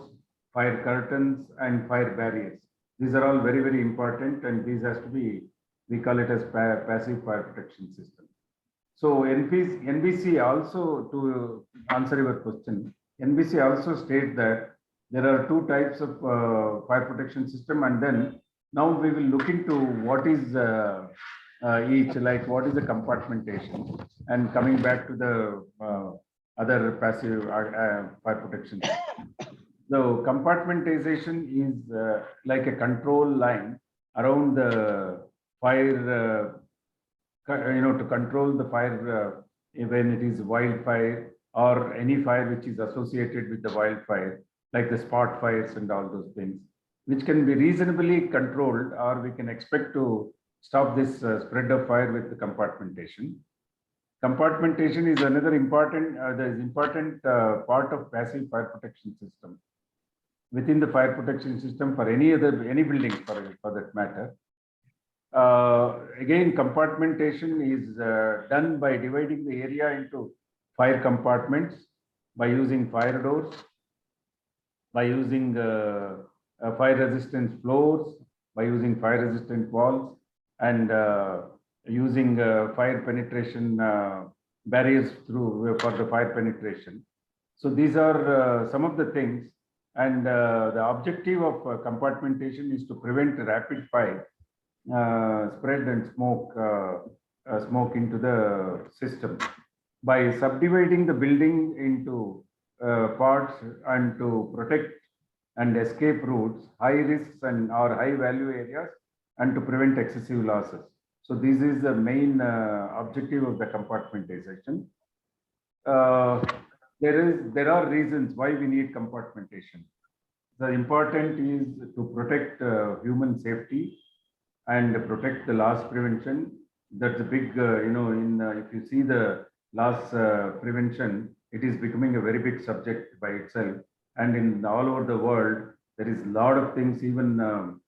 fire curtains, and fire barriers. These are all very, very important, and these has to be, we call it as passive fire protection system. So NBC also, to answer your question, NBC also states that there are two types of fire protection system, and then now we will look into what is each, like what is the compartmentation, and coming back to the other passive fire protection system. So compartmentization is like a control line around the fire, to control the fire when it is wildfire or any fire which is associated with the wildfire, like the spot fires and all those things, which can be reasonably controlled, or we can expect to stop this spread of fire with the compartmentation. Compartmentation is another important, part of passive fire protection system. Within the fire protection system for any building for that matter. Again, compartmentation is done by dividing the area into fire compartments, by using fire doors, by using fire resistant floors, by using fire resistant walls, and using fire penetration barriers for the fire penetration. So these are some of the things, and the objective of compartmentation is to prevent rapid fire spread and smoke into the system by subdividing the building into parts, and to protect and escape routes, high risks or high value areas, and to prevent excessive losses. So this is the main objective of the compartmentation. There are reasons why we need compartmentation. The important is to protect human safety and protect the loss prevention. That's a big, if you see the loss prevention, it is becoming a very big subject by itself. And in all over the world, there is a lot of things, even, the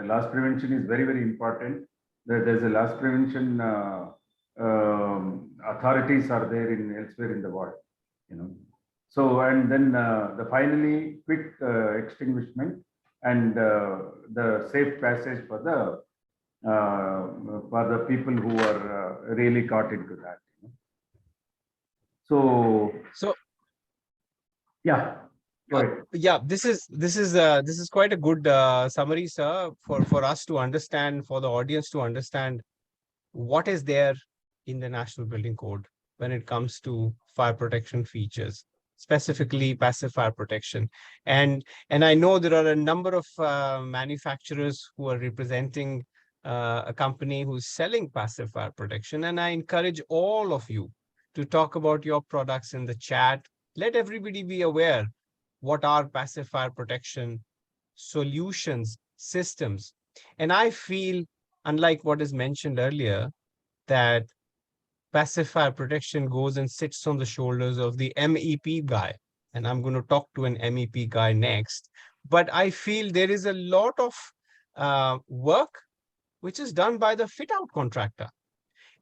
loss prevention is very, very important. There's a loss prevention authorities are there in elsewhere in the world, you know. So, and then the finally quick extinguishment and the safe passage for the people who are really caught into that. You know? So Yeah, go ahead. yeah, this is quite a good summary, sir, for us to understand, for the audience to understand what is there in the National Building Code when it comes to fire protection features, specifically passive fire protection. And I know there are a number of manufacturers who are representing a company who's selling passive fire protection. And I encourage all of you to talk about your products in the chat. Let everybody be aware what are passive fire protection solutions, systems. And I feel, unlike what is mentioned earlier, that passive fire protection goes and sits on the shoulders of the MEP guy. And I'm going to talk to an MEP guy next. But I feel there is a lot of work which is done by the fit out contractor.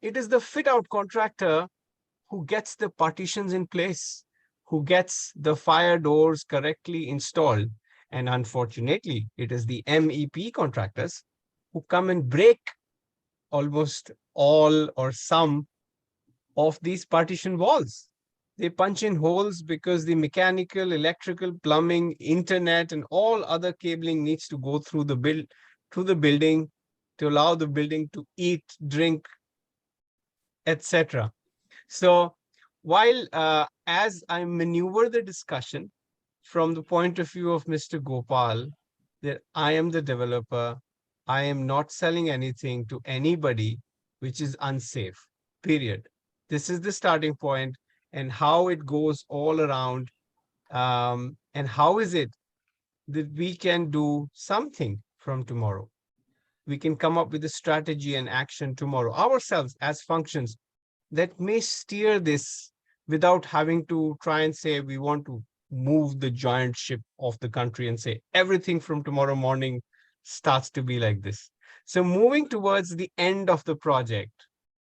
It is the fit out contractor who gets the partitions in place, who gets the fire doors correctly installed. And unfortunately, it is the MEP contractors who come and break almost all or some of these partition walls. They punch in holes because the mechanical, electrical, plumbing, internet, and all other cabling needs to go through the building to allow the building to eat, drink, etc. So while as I maneuver the discussion from the point of view of Mr. Gopal, that I am the developer, I am not selling anything to anybody which is unsafe, period. This is the starting point, and how it goes all around, and how is it that we can do something from tomorrow. We can come up with a strategy and action tomorrow ourselves as functions that may steer this without having to try and say we want to move the giant ship of the country and say everything from tomorrow morning starts to be like this. So moving towards the end of the project,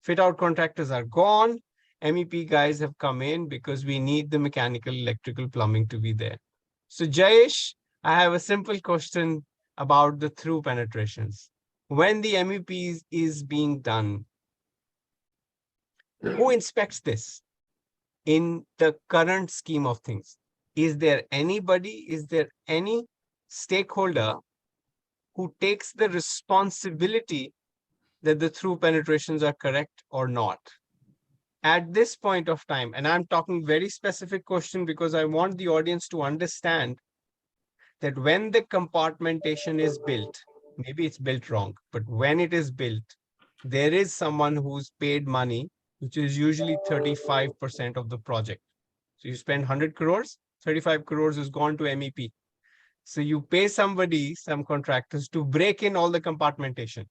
fit out contractors are gone. MEP guys have come in because we need the mechanical, electrical, plumbing to be there. So Jayesh, I have a simple question about the through penetrations. When the MEP is being done, who inspects this in the current scheme of things? Is there anybody, is there any stakeholder who takes the responsibility that the through penetrations are correct or not? At this point of time, and I'm talking very specific question because I want the audience to understand that when the compartmentation is built, maybe it's built wrong, but when it is built, there is someone who's paid money, which is usually 35% of the project. So you spend 100 crores, 35 crores is gone to MEP. So you pay somebody, some contractors, to break in all the compartmentation.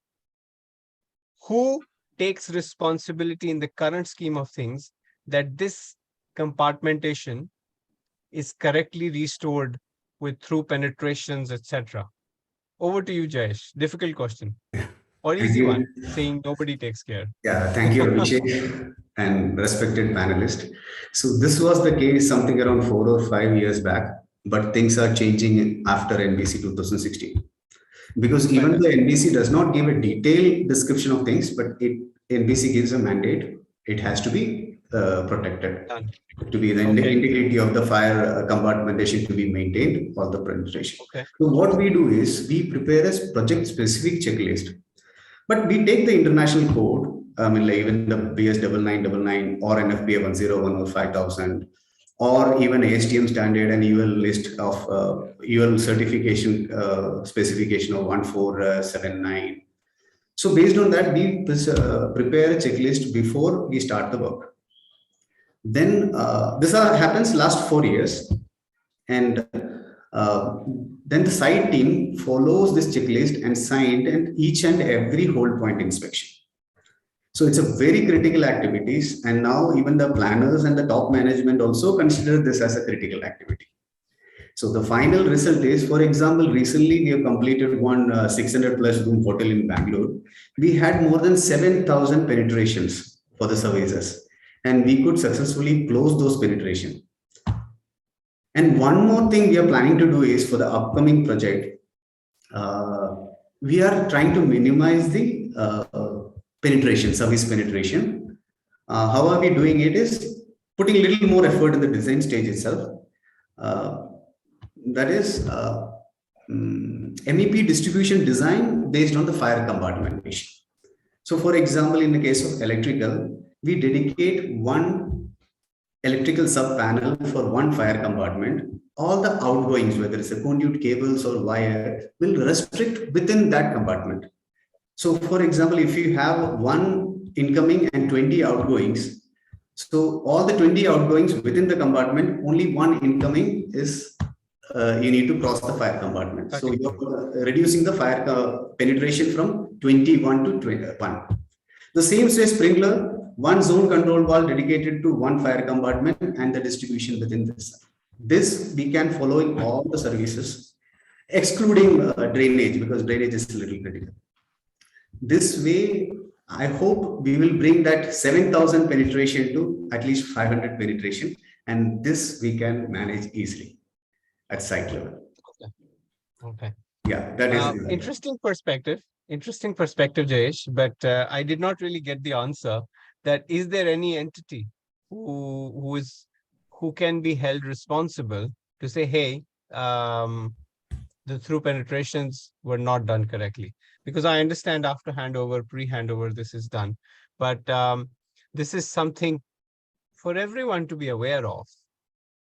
Who takes responsibility in the current scheme of things that this compartmentation is correctly restored with through penetrations, etc.? Over to you, Jayesh. Difficult question. Or easy one, saying nobody takes care. Yeah, thank you, Abhishek, and respected panelist. So this was the case something around 4 or 5 years back, but things are changing after NBC 2016. Because even the NBC does not give a detailed description of things, but NBC gives a mandate. It has to be protected, to be the integrity of the fire compartmentation to be maintained for the penetration. So what we do is we prepare a project-specific checklist. But we take the international code, I mean, like even the BS 9999 or NFPA 101 or 5000, or even ASTM standard and UL list of UL certification specification of 1479. So based on that, we prepare a checklist before we start the work. Then this happens last 4 years, and then the site team follows this checklist and signed and each and every hold point inspection. So it's a very critical activities. And now even the planners and the top management also consider this as a critical activity. So the final result is, for example, recently we have completed one 600 plus room hotel in Bangalore. We had more than 7,000 penetrations for the services, and we could successfully close those penetration. And one more thing we are planning to do is for the upcoming project, we are trying to minimize the penetration, service penetration. How are we doing it is putting a little more effort in the design stage itself. That is MEP distribution design based on the fire compartmentation. So for example, in the case of electrical, we dedicate one electrical sub panel for one fire compartment. All the outgoings, whether it's a conduit, cables or wire, will restrict within that compartment. So for example, if you have one incoming and 20 outgoings, so all the 20 outgoings within the compartment, only one incoming is you need to cross the fire compartment. So you're reducing the fire penetration from 21 to 21. The same way sprinkler, one zone control valve dedicated to one fire compartment and the distribution within this. This we can follow in all the services, excluding drainage, because drainage is a little critical. This way, I hope we will bring that 7,000 penetration to at least 500 penetration, and this we can manage easily at site level. Okay. Yeah, that is interesting perspective. Interesting perspective, Jayesh. But I did not really get the answer. That is there any entity who can be held responsible to say, hey, the through penetrations were not done correctly? Because I understand after handover, pre-handover, this is done. But this is something for everyone to be aware of,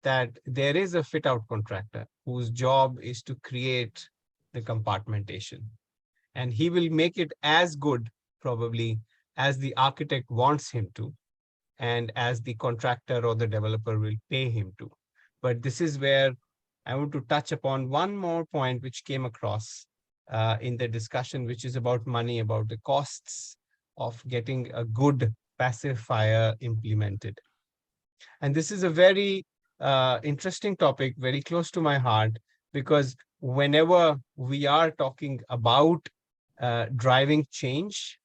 that there is a fit out contractor whose job is to create the compartmentation. And he will make it as good, probably, as the architect wants him to, and as the contractor or the developer will pay him to. But this is where I want to touch upon one more point which came across in the discussion, which is about money, about the costs of getting a good passive fire implemented. And this is a very interesting topic, very close to my heart, because whenever we are talking about driving change,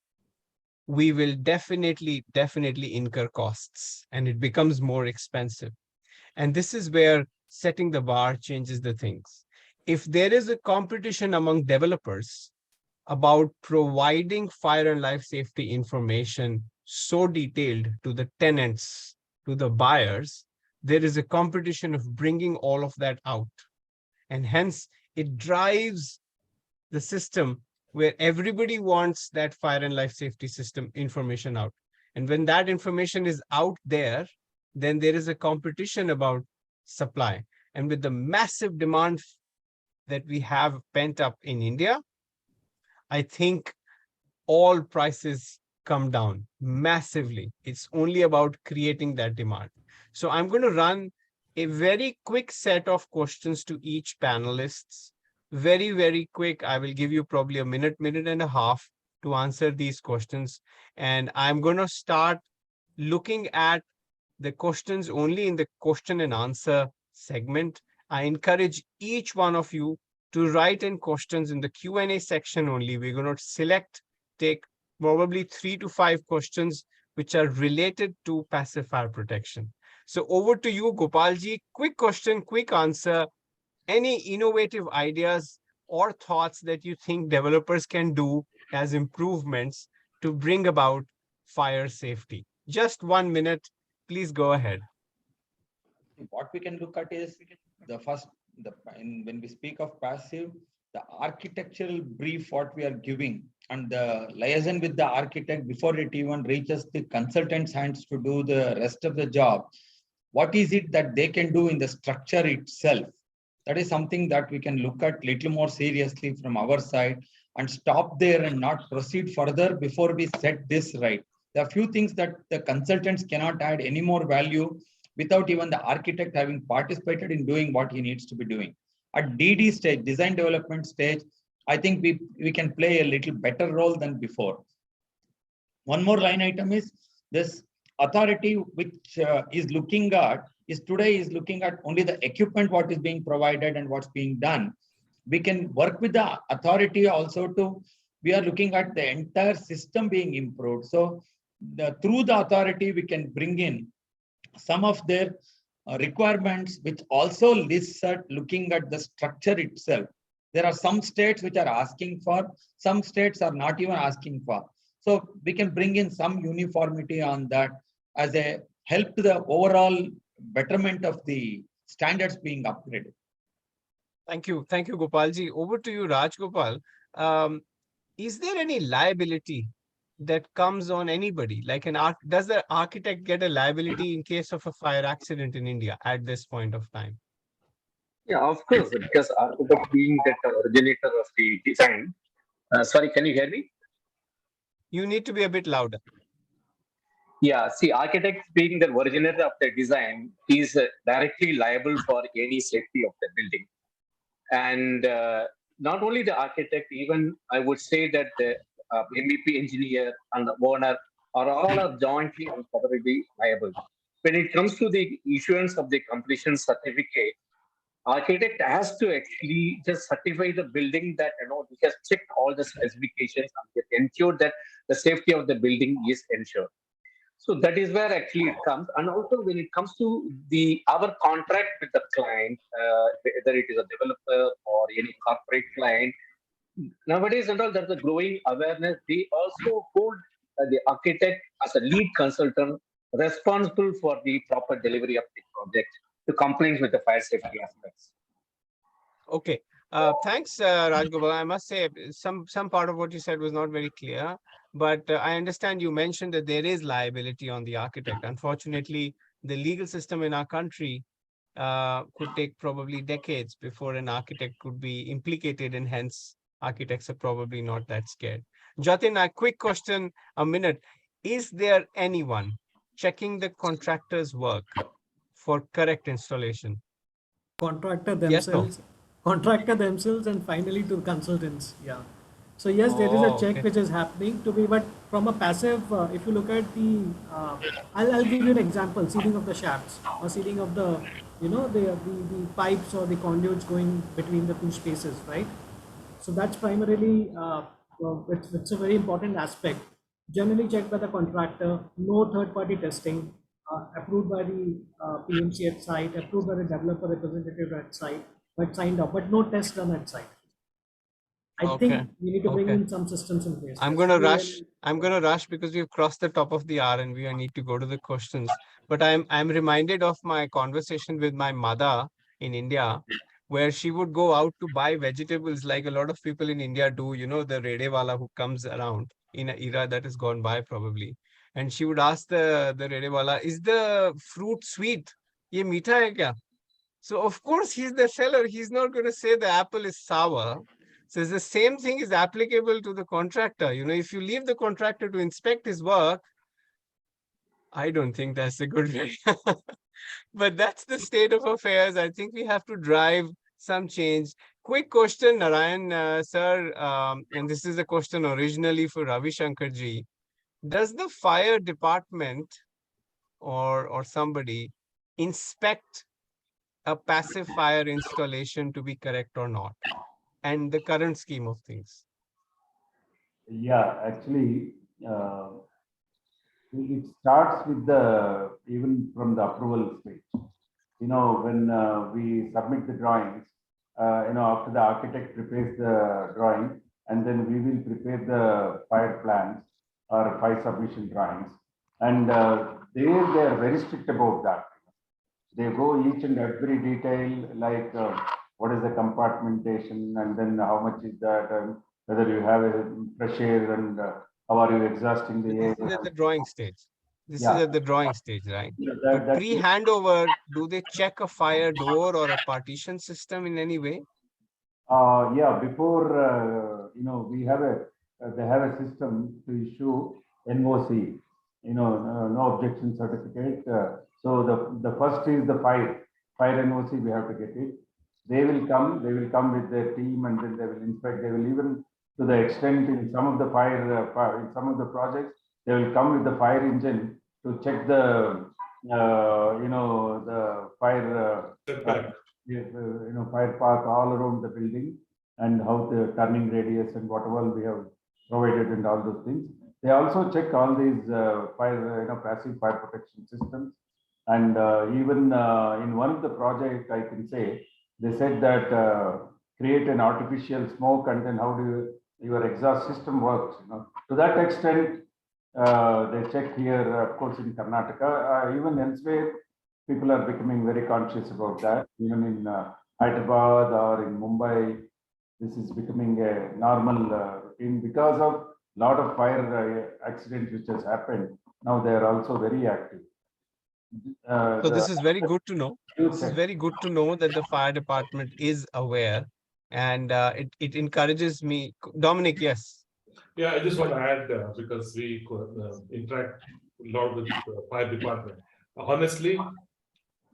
we will definitely incur costs, and it becomes more expensive. And this is where setting the bar changes the things. If there is a competition among developers about providing fire and life safety information so detailed to the tenants, to the buyers, there is a competition of bringing all of that out. And hence, it drives the system where everybody wants that fire and life safety system information out. And when that information is out there, then there is a competition about supply. And with the massive demand that we have pent up in India, I think all prices come down massively. It's only about creating that demand. So I'm going to run a very quick set of questions to each panelists. Very, very quick. I will give you probably a minute and a half to answer these questions. And I'm going to start looking at the questions only in the question and answer segment. I encourage each one of you to write in questions in the Q&A section only. We're going to take probably 3 to 5 questions which are related to passive fire protection. So over to you, Gopalji. Quick question, quick answer. Any innovative ideas or thoughts that you think developers can do as improvements to bring about fire safety? Just 1 minute. Please go ahead. What we can look at is when we speak of passive, the architectural brief what we are giving and the liaison with the architect before it even reaches the consultant's hands to do the rest of the job. What is it that they can do in the structure itself? That is something that we can look at little more seriously from our side and stop there and not proceed further before we set this right. There are few things that the consultants cannot add any more value without even the architect having participated in doing what he needs to be doing. At DD stage, design development stage, I think we can play a little better role than before. One more line item is this authority which is looking at only the equipment, what is being provided and what's being done. We can work with the authority also we are looking at the entire system being improved. So through the authority, we can bring in some of their requirements, which also lists at looking at the structure itself. There are some states which are asking for, some states are not even asking for. So we can bring in some uniformity on that as a help to the overall betterment of the standards being upgraded. Thank you, Gopalji. Over to you, Raj Gopal. Is there any liability that comes on anybody? Like does the architect get a liability in case of a fire accident in India at this point of time? Yeah, of course, because architect being that originator of the design. Sorry, can you hear me? You need to be a bit louder. Yeah, see, architect being the originator of the design is directly liable for any safety of the building. And not only the architect, even I would say that the MEP engineer and the owner are jointly and separately liable. When it comes to the issuance of the completion certificate, architect has to actually just certify the building that he has checked all the specifications and ensured that the safety of the building is ensured. So that is where actually it comes. And also when it comes to our contract with the client, whether it is a developer or any corporate client, nowadays there's a growing awareness. They also hold the architect as a lead consultant responsible for the proper delivery of the project to compliance with the fire safety aspects. Okay. Thanks, Rajgopal. I must say some part of what you said was not very clear, but I understand you mentioned that there is liability on the architect. Unfortunately, the legal system in our country could take probably decades before an architect could be implicated, and hence architects are probably not that scared. Jatin, a quick question, a minute. Is there anyone checking the contractor's work for correct installation? Contractor Yes, no? themselves, contractor themselves, and finally to consultants. Yeah. So yes, there is a check Okay. which is happening to be, but from a passive, if you look at the, I'll give you an example: sealing of the shafts or sealing of the, the pipes or the conduits going between the two spaces, right? So that's primarily, it's a very important aspect. Generally checked by the contractor, no third-party testing, approved by the PMC at site, approved by the developer representative at site, but signed off, but no test done at site. I think we need to bring in some systems in place. I'm going to rush. I'm going to rush because we've crossed the top of the hour and we need to go to the questions. But I'm reminded of my conversation with my mother in India, where she would go out to buy vegetables like a lot of people in India do, the redewala who comes around in an era that has gone by probably. And she would ask the redewala, is the fruit sweet? Ye meetha hai kya? So of course he's the seller. He's not going to say the apple is sour. So the same thing is applicable to the contractor. If you leave the contractor to inspect his work, I don't think that's a good way. But that's the state of affairs. I think we have to drive some change. Quick question, Narayan, sir, and this is a question originally for Ravi Shankar ji. Does the fire department or somebody inspect a passive fire installation to be correct or not, and the current scheme of things? Yeah, actually, it starts with even from the approval stage. When we submit the drawings, after the architect prepares the drawing, and then we will prepare the fire plans or fire submission drawings. And they are very strict about that. They go each and every detail, like what is the compartmentation, and then how much is that, and whether you have a fresh air, and how are you exhausting the air. This is at the drawing stage. This is Yeah. at the drawing stage, right? Yeah, But pre-handover, do they check a fire door or a partition system in any way? Yeah, before, we have they have a system to issue NOC, no objection certificate. So the first is the fire NOC, we have to get it. They will come with their team, and then they will inspect. They will even, to the extent in some of the in some of the projects, they will come with the fire engine to check the, the fire, Setback. fire path all around the building and how the turning radius and whatever we have provided and all those things. They also check all these passive fire protection systems. And even in one of the project, I can say, they said that create an artificial smoke and then how do your exhaust system works. To that extent, they check here, of course, in Karnataka, even elsewhere, people are becoming very conscious about that. Even in Hyderabad or in Mumbai, this is becoming a normal routine because of a lot of fire accidents which has happened. Now they are also very active. So this is very good to know. This is very good to know that the fire department is aware, and it encourages me. Dominic, yes. Yeah, I just want to add because we interact a lot with the fire department. Honestly,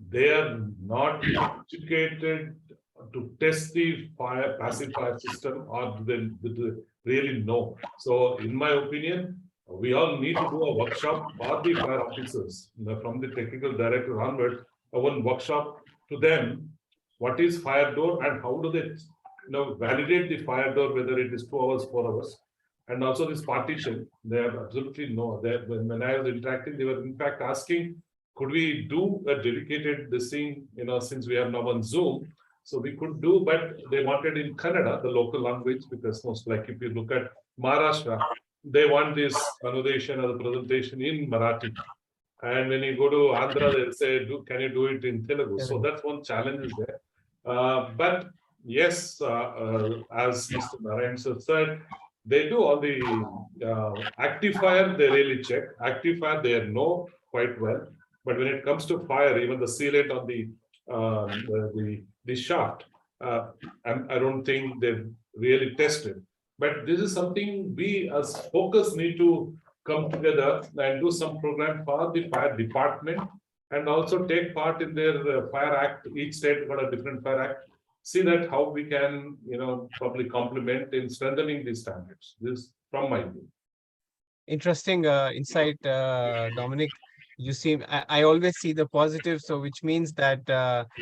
they are not educated to test the passive fire system, or do they really know? So, in my opinion, we all need to do a workshop for the fire officers, from the technical director onwards, one workshop to them. What is fire door and how do they validate the fire door, whether it is 2 hours, 4 hours, and also this partition. They have absolutely no. When I was interacting, they were in fact asking, could we do a dedicated this thing, since we have now on Zoom, so we could do, but they wanted in Kannada, the local language, because most like if you look at Maharashtra, they want this conversation or the presentation in Marathi. And when you go to Andhra, they'll say, can you do it in Telugu? So that's one challenge is there. But yes, as Mr. Narayan sir said, they do all the active fire, they really check. Active fire, they know quite well. But when it comes to fire, even the sealant on the shaft, I don't think they've really tested. But this is something we as focus need to come together and do some program for the fire department, and also take part in their fire act. Each state got a different fire act. See that how we can, probably complement in strengthening these standards. This from my view. Interesting insight, Dominic. You seem, I always see the positive, so which means that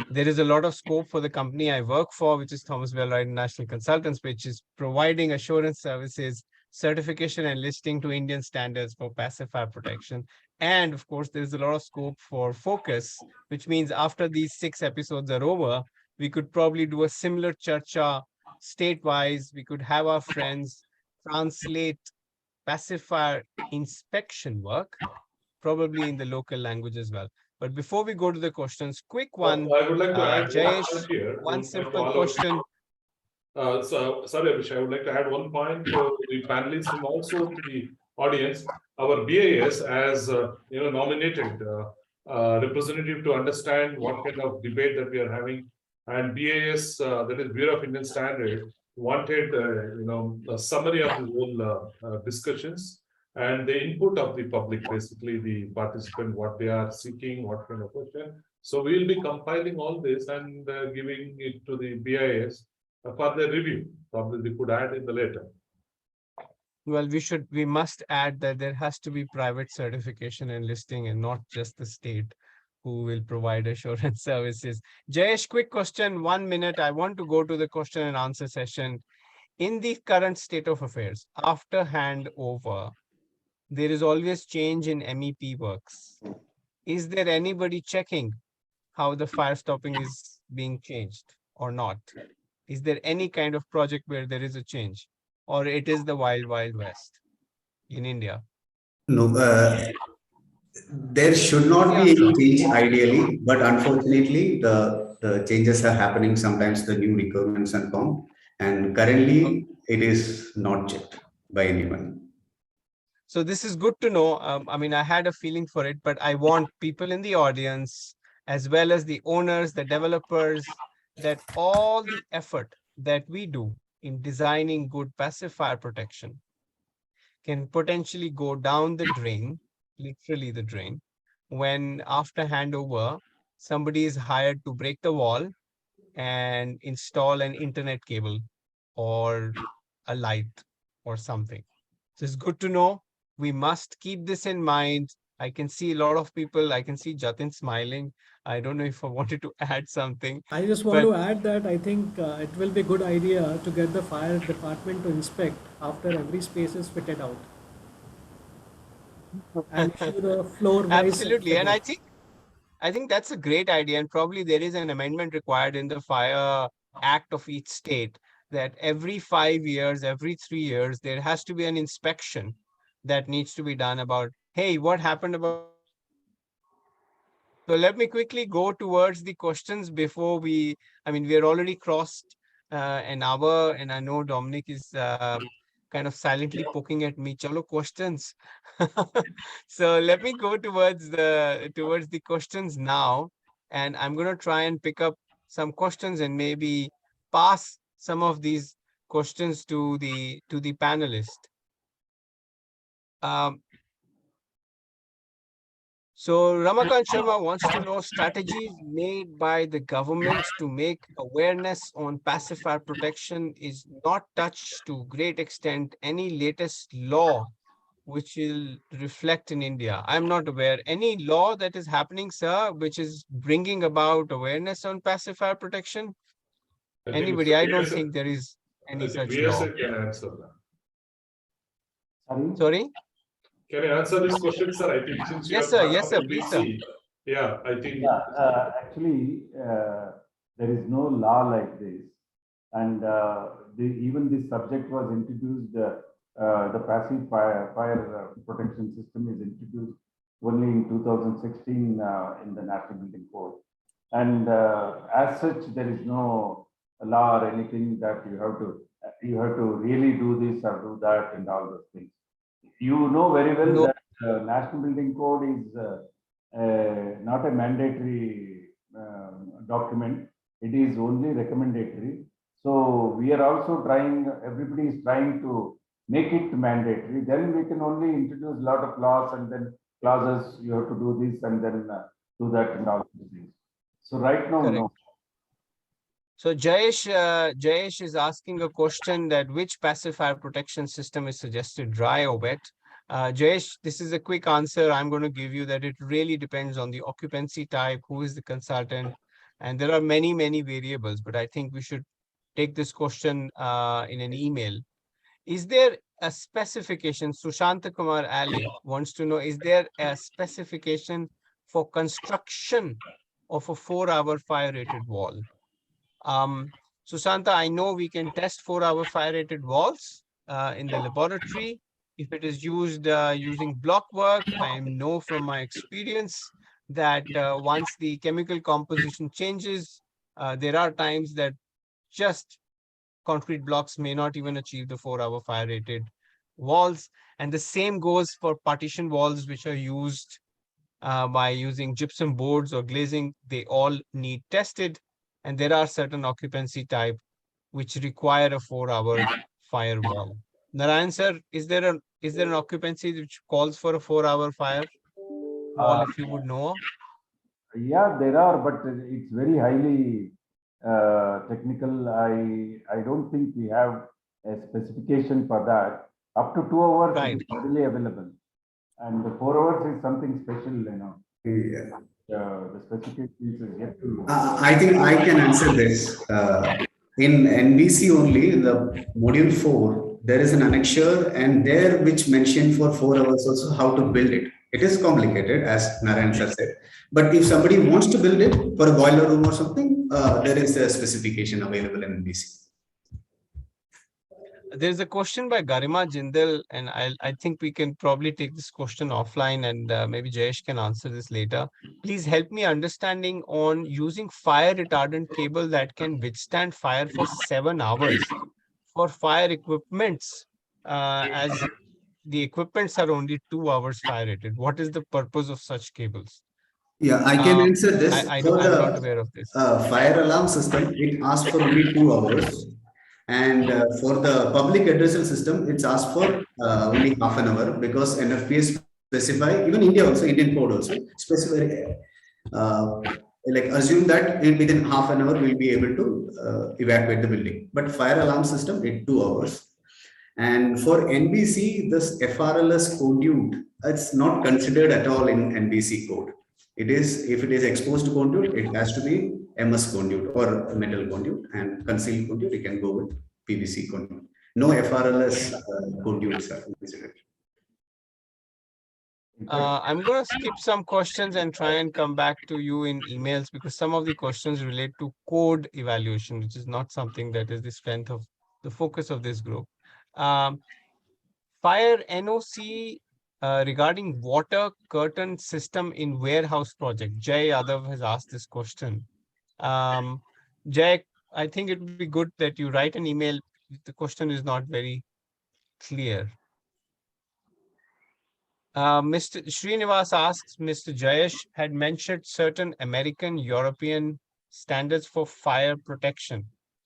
there is a lot of scope for the company I work for, which is Thomas Wellright International Consultants, which is providing assurance services, certification and listing to Indian standards for passive fire protection. And of course, there's a lot of scope for focus, which means after these 6 episodes are over, we could probably do a similar CHARCHA state-wise. We could have our friends translate passive fire inspection work, probably in the local language as well. But before we go to the questions, quick one. I would like to add Jayesh, here. one simple question. So sorry, Abhishek, I would like to add one point to the panelists and also to the audience. Our BIS as nominated representative to understand what kind of debate that we are having, and BIS, that is Bureau of Indian Standard, wanted a summary of the whole discussions and the input of the public, basically the participant, what they are seeking, what kind of question. So we will be compiling all this and giving it to the BIS for their review. Probably we could add in the later. Well, we must add that there has to be private certification and listing, and not just the state who will provide assurance services. Jayesh, quick question, 1 minute. I want to go to the question and answer session. In the current state of affairs, after handover, there is always change in MEP works. Is there anybody checking how the fire stopping is being changed or not? Is there any kind of project where there is a change, or it is the wild, wild west in India? No, there should not be any change ideally, but unfortunately, the changes are happening. Sometimes the new requirements are come, and currently it is not checked by anyone. So this is good to know. I mean, I had a feeling for it, but I want people in the audience, as well as the owners, the developers, that all the effort that we do in designing good passive fire protection can potentially go down the drain, literally the drain, when after handover, somebody is hired to break the wall and install an internet cable or a light or something. So it's good to know we must keep this in mind. I can see a lot of people, I can see Jatin smiling. I don't know if I wanted to add something, I just want but to add that I think it will be a good idea to get the fire department to inspect after every space is fitted out and issue the floor-wise absolutely. And certificate. I think that's a great idea. And probably there is an amendment required in the Fire Act of each state that every 5 years, every 3 years, there has to be an inspection that needs to be done about, hey, what happened about. So let me quickly go towards the questions before we, I mean, we are already crossed an hour, and I know Dominic is kind of silently poking at me. Chalo, questions. So let me go towards the questions now, and I'm going to try and pick up some questions and maybe pass some of these questions to the panelist. Um, So Ramakant Sharma wants to know strategies made by the government to make awareness on pacifier protection is not touched to great extent any latest law which will reflect in India. I'm not aware any law that is happening, sir, which is bringing about awareness on pacifier protection. I think Anybody? Mr. I don't VSN think there is any I think such law. VSN can answer that. Sorry? Sorry? Can I answer this question, sir? I think since you Yes, are sir. part Yes, of sir. Please, sir. NBC, yeah, I think. Yeah, actually, there is no law like this. And even this subject was introduced, the passive fire protection system is introduced only in 2016 in the National Building Code. And as such, there is no law or anything that you have to really do this or do that and all those things. You know very well No. that National Building Code is not a mandatory document. It is only recommendatory. So we are also trying, everybody is trying to make it mandatory. Then we can only introduce a lot of laws and then clauses, you have to do this and then do that and all these things. So right now, Correct. no. So Jayesh is asking a question that which pacifier protection system is suggested, dry or wet? Jayesh, this is a quick answer I'm going to give you that it really depends on the occupancy type, who is the consultant, and there are many, many variables, but I think we should take this question in an email. Is there a specification? Sushant Kumar Ali wants to know, is there a specification for construction of a 4-hour fire rated wall? Susanta, I know we can test 4-hour fire rated walls in the laboratory. If it is used using block work, I know from my experience that once the chemical composition changes, there are times that just concrete blocks may not even achieve the 4-hour fire rated walls. And the same goes for partition walls, which are used by using gypsum boards or glazing. They all need tested. And there are certain occupancy type which require a 4-hour firewall. Narayan sir, is there an occupancy which calls for a 4-hour fire wall, if you would know? Yeah, there are, but it's very highly technical. I don't think we have a specification for that. Up to 2 hours Right. it is readily available, and the 4 hours is something special, Yeah. The specifications is yet to. I think I can answer this. In NBC only, the module 4, there is an annexure and there which mentioned for 4 hours also how to build it. It is complicated, as Narayan sir said. But if somebody wants to build it for a boiler room or something, there is a specification available in NBC. There's a question by Garima Jindal, and I think we can probably take this question offline, and maybe Jayesh can answer this later. Please help me understanding on using fire retardant cable that can withstand fire for 7 hours for fire equipments, as the equipments are only 2 hours fire rated. What is the purpose of such cables? Yeah, I can answer this. I'm For not the aware of this. fire alarm system, it asks for only 2 hours. And for the public addressal system, it's asked for only half an hour because NFPA specify, even India also, Indian code also, specify, like assume that within half an hour we'll be able to evacuate the building. But fire alarm system, it 2 hours. And for NBC, this FRLS conduit, it's not considered at all in NBC code. It is, if it is exposed conduit, it has to be MS conduit or metal conduit, and concealed conduit, you can go with PVC conduit. No FRLS conduits are considered. I'm going to skip some questions and try and come back to you in emails, because some of the questions relate to code evaluation, which is not something that is the strength of the focus of this group. Fire NOC regarding water curtain system in warehouse project. Jay Yadav has asked this question. Jay, I think it would be good that you write an email. The question is not very clear. Mr. Srinivas asks, Mr. Jayesh had mentioned certain American European standards for fire protection.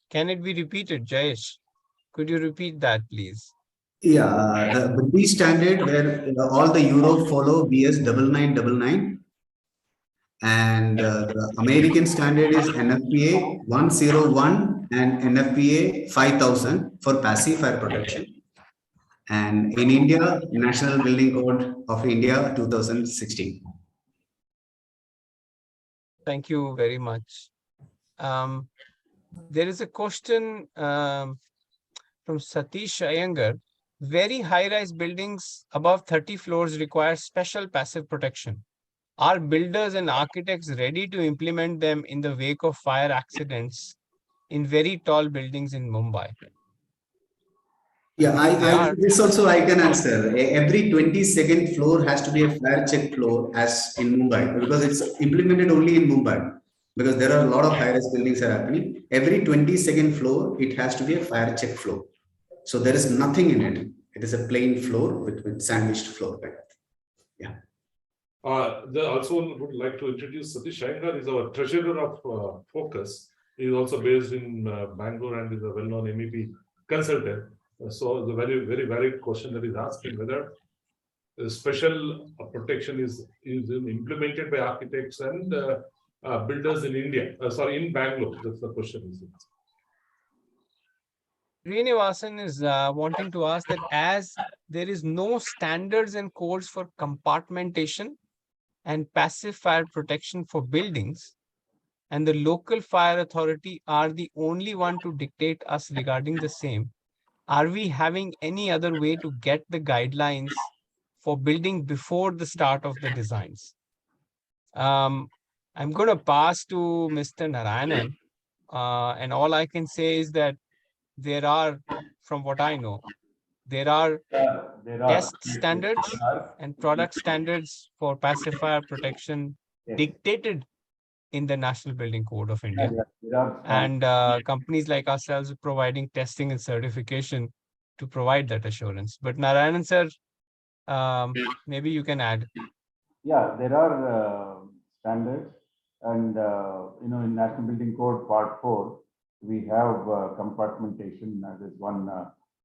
Can it be repeated, Jayesh? Could you repeat that, please? Yeah, the British standard where all the Europe follow BS 9999, and the American standard is NFPA 101 and NFPA 5000 for passive fire protection. And in India, National Building Code of India 2016. Thank you very much. There is a question from Satish Iyengar. Very high-rise buildings above 30 floors require special passive protection. Are builders and architects ready to implement them in the wake of fire accidents in very tall buildings in Mumbai? Yeah, this also I can answer. Every 22nd floor has to be a fire check floor as in Mumbai, because it's implemented only in Mumbai, because there are a lot of high-rise buildings are happening. Every 22nd floor, it has to be a fire check floor. So there is nothing in it. It is a plain floor with sandwiched floor. Yeah. Also would like to introduce Satish Iyengar, is our treasurer of Focus. He is also based in Bangalore and is a well-known MEP consultant. So the very, very valid question that is asking whether special protection is implemented by architects and builders in India. In Bangalore. That's the question. Srinivasan is wanting to ask that as there is no standards and codes for compartmentation and passive fire protection for buildings, and the local fire authority are the only one to dictate us regarding the same, are we having any other way to get the guidelines for building before the start of the designs? I'm going to pass to Mr. Narayanan, and all I can say is that there are, from what I know, there are test standards and product standards for passive fire protection dictated in the National Building Code of India. And companies like ourselves are providing testing and certification to provide that assurance. But Narayanan sir, maybe you can add. Yeah, there are standards, and in National Building Code Part 4, we have compartmentation. There's one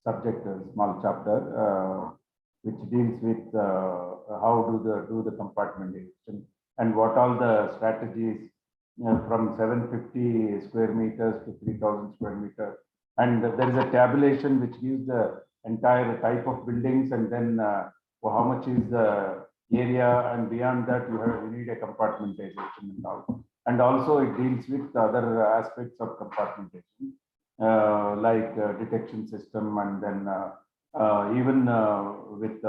subject, a small chapter, which deals with how do the compartmentation and what all the strategies from 750 square meters to 3000 square meters. And there is a tabulation which gives the entire type of buildings, and then how much is the area, and beyond that you need a compartmentation and all. And also it deals with other aspects of compartmentation, like detection system, and then even with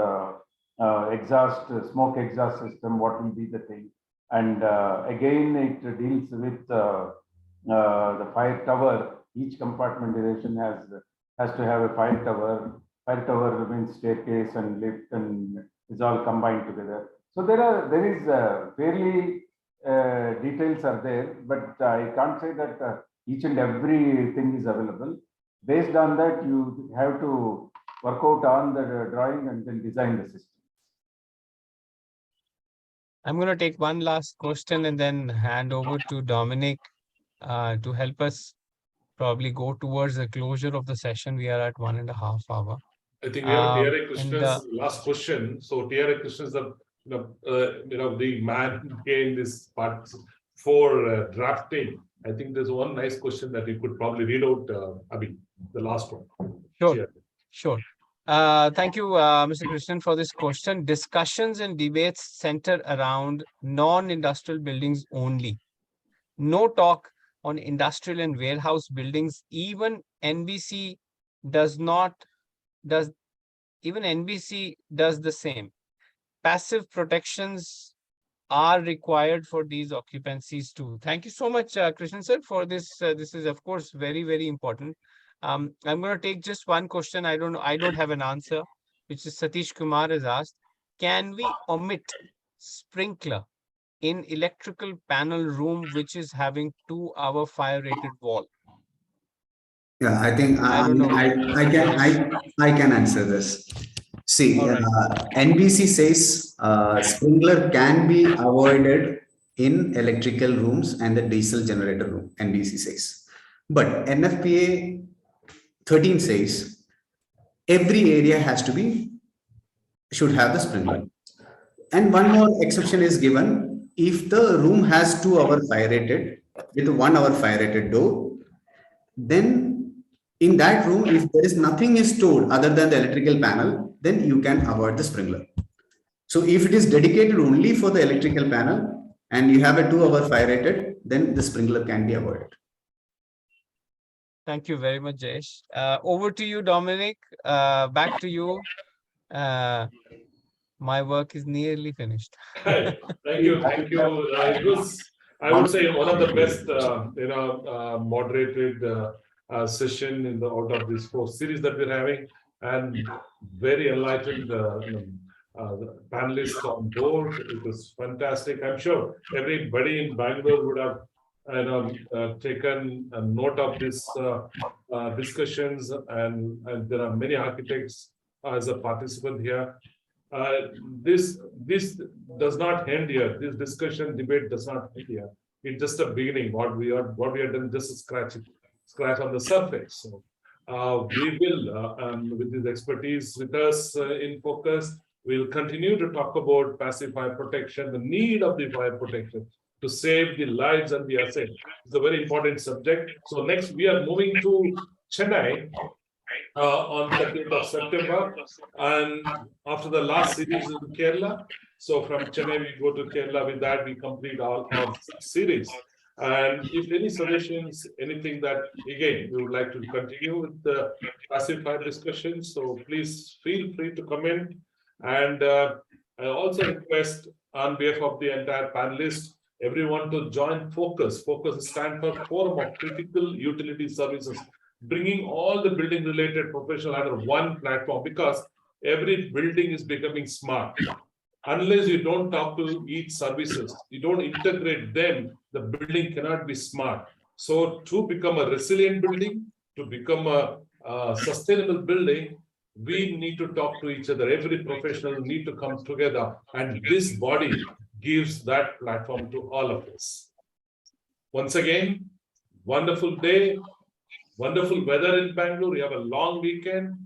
smoke exhaust system, what will be the thing. And again, it deals with the fire tower. Each compartmentation has to have a fire tower. Fire tower means staircase and lift, and is all combined together. So there is fairly details are there, but I can't say that each and everything is available. Based on that, you have to work out on the drawing and then design the system. I'm going to take one last question and then hand over to Dominic to help us probably go towards the closure of the session. We are at 1.5 hours. I think we have TRA Krishna's last question. So TRA Krishna is the man in this part for drafting. I think there's one nice question that you could probably read out, Abhi, the last one. Sure. Thank you, Mr. Krishnan, for this question. Discussions and debates center around non-industrial buildings only. No talk on industrial and warehouse buildings. Even NBC does the same. Passive protections are required for these occupancies too. Thank you so much, Krishnan sir, for this. This is of course very, very important. I'm going to take just one question. I don't have an answer, which is Satish Kumar has asked. Can we omit sprinkler in electrical panel room, which is having 2-hour fire rated wall? Yeah, I think I don't know. I can answer this. See, All right. NBC says sprinkler can be avoided in electrical rooms and the diesel generator room, NBC says. But NFPA 13 says every area should have the sprinkler. And one more exception is given if the room has 2-hour fire rated with 1-hour fire rated door, then in that room, if there is nothing is stored other than the electrical panel, then you can avoid the sprinkler. So if it is dedicated only for the electrical panel and you have a 2-hour fire rated, then the sprinkler can be avoided. Thank you very much, Jayesh. Over to you, Dominic. Back to you. My work is nearly finished. Thank you. It was, I would say, one of the best, moderated session out of this 4 series that we're having, and very enlightened panelists on board. It was fantastic. I'm sure everybody in Bangalore would have taken a note of this discussions, and there are many architects as a participant here. This does not end here. This discussion debate does not end here. It's just a beginning. What we are done just a scratch on the surface. So we will, with this expertise with us in focus, we'll continue to talk about passive fire protection, the need of the fire protection to save the lives and the assets. It's a very important subject. So next we are moving to Chennai on 30th of September, and after the last series in Kerala. So from Chennai we go to Kerala. With that we complete all our series. And if any suggestions, anything that again we would like to continue with the passive fire discussion, so please feel free to comment. And I also request on behalf of the entire panelists, everyone to join Focus. Focus stands for Forum of Critical Utility Services, bringing all the building related professionals under one platform, because every building is becoming smart. Unless you don't talk to each services, you don't integrate them, the building cannot be smart. So to become a resilient building, to become a sustainable building, we need to talk to each other. Every professional need to come together, and this body gives that platform to all of us. Once again, wonderful day, wonderful weather in Bangalore. We have a long weekend.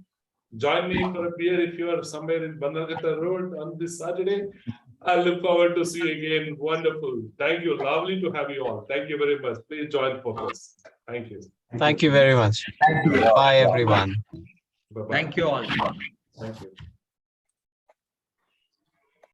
Join me for a beer if you are somewhere in Bangalore Road on this Saturday. I look forward to see you again. Wonderful. Thank you. Lovely to have you all. Thank you very much. Please join Focus. Thank you. Thank you very much. Thank you. Bye, everyone. Bye-bye. Thank you all. Thank you.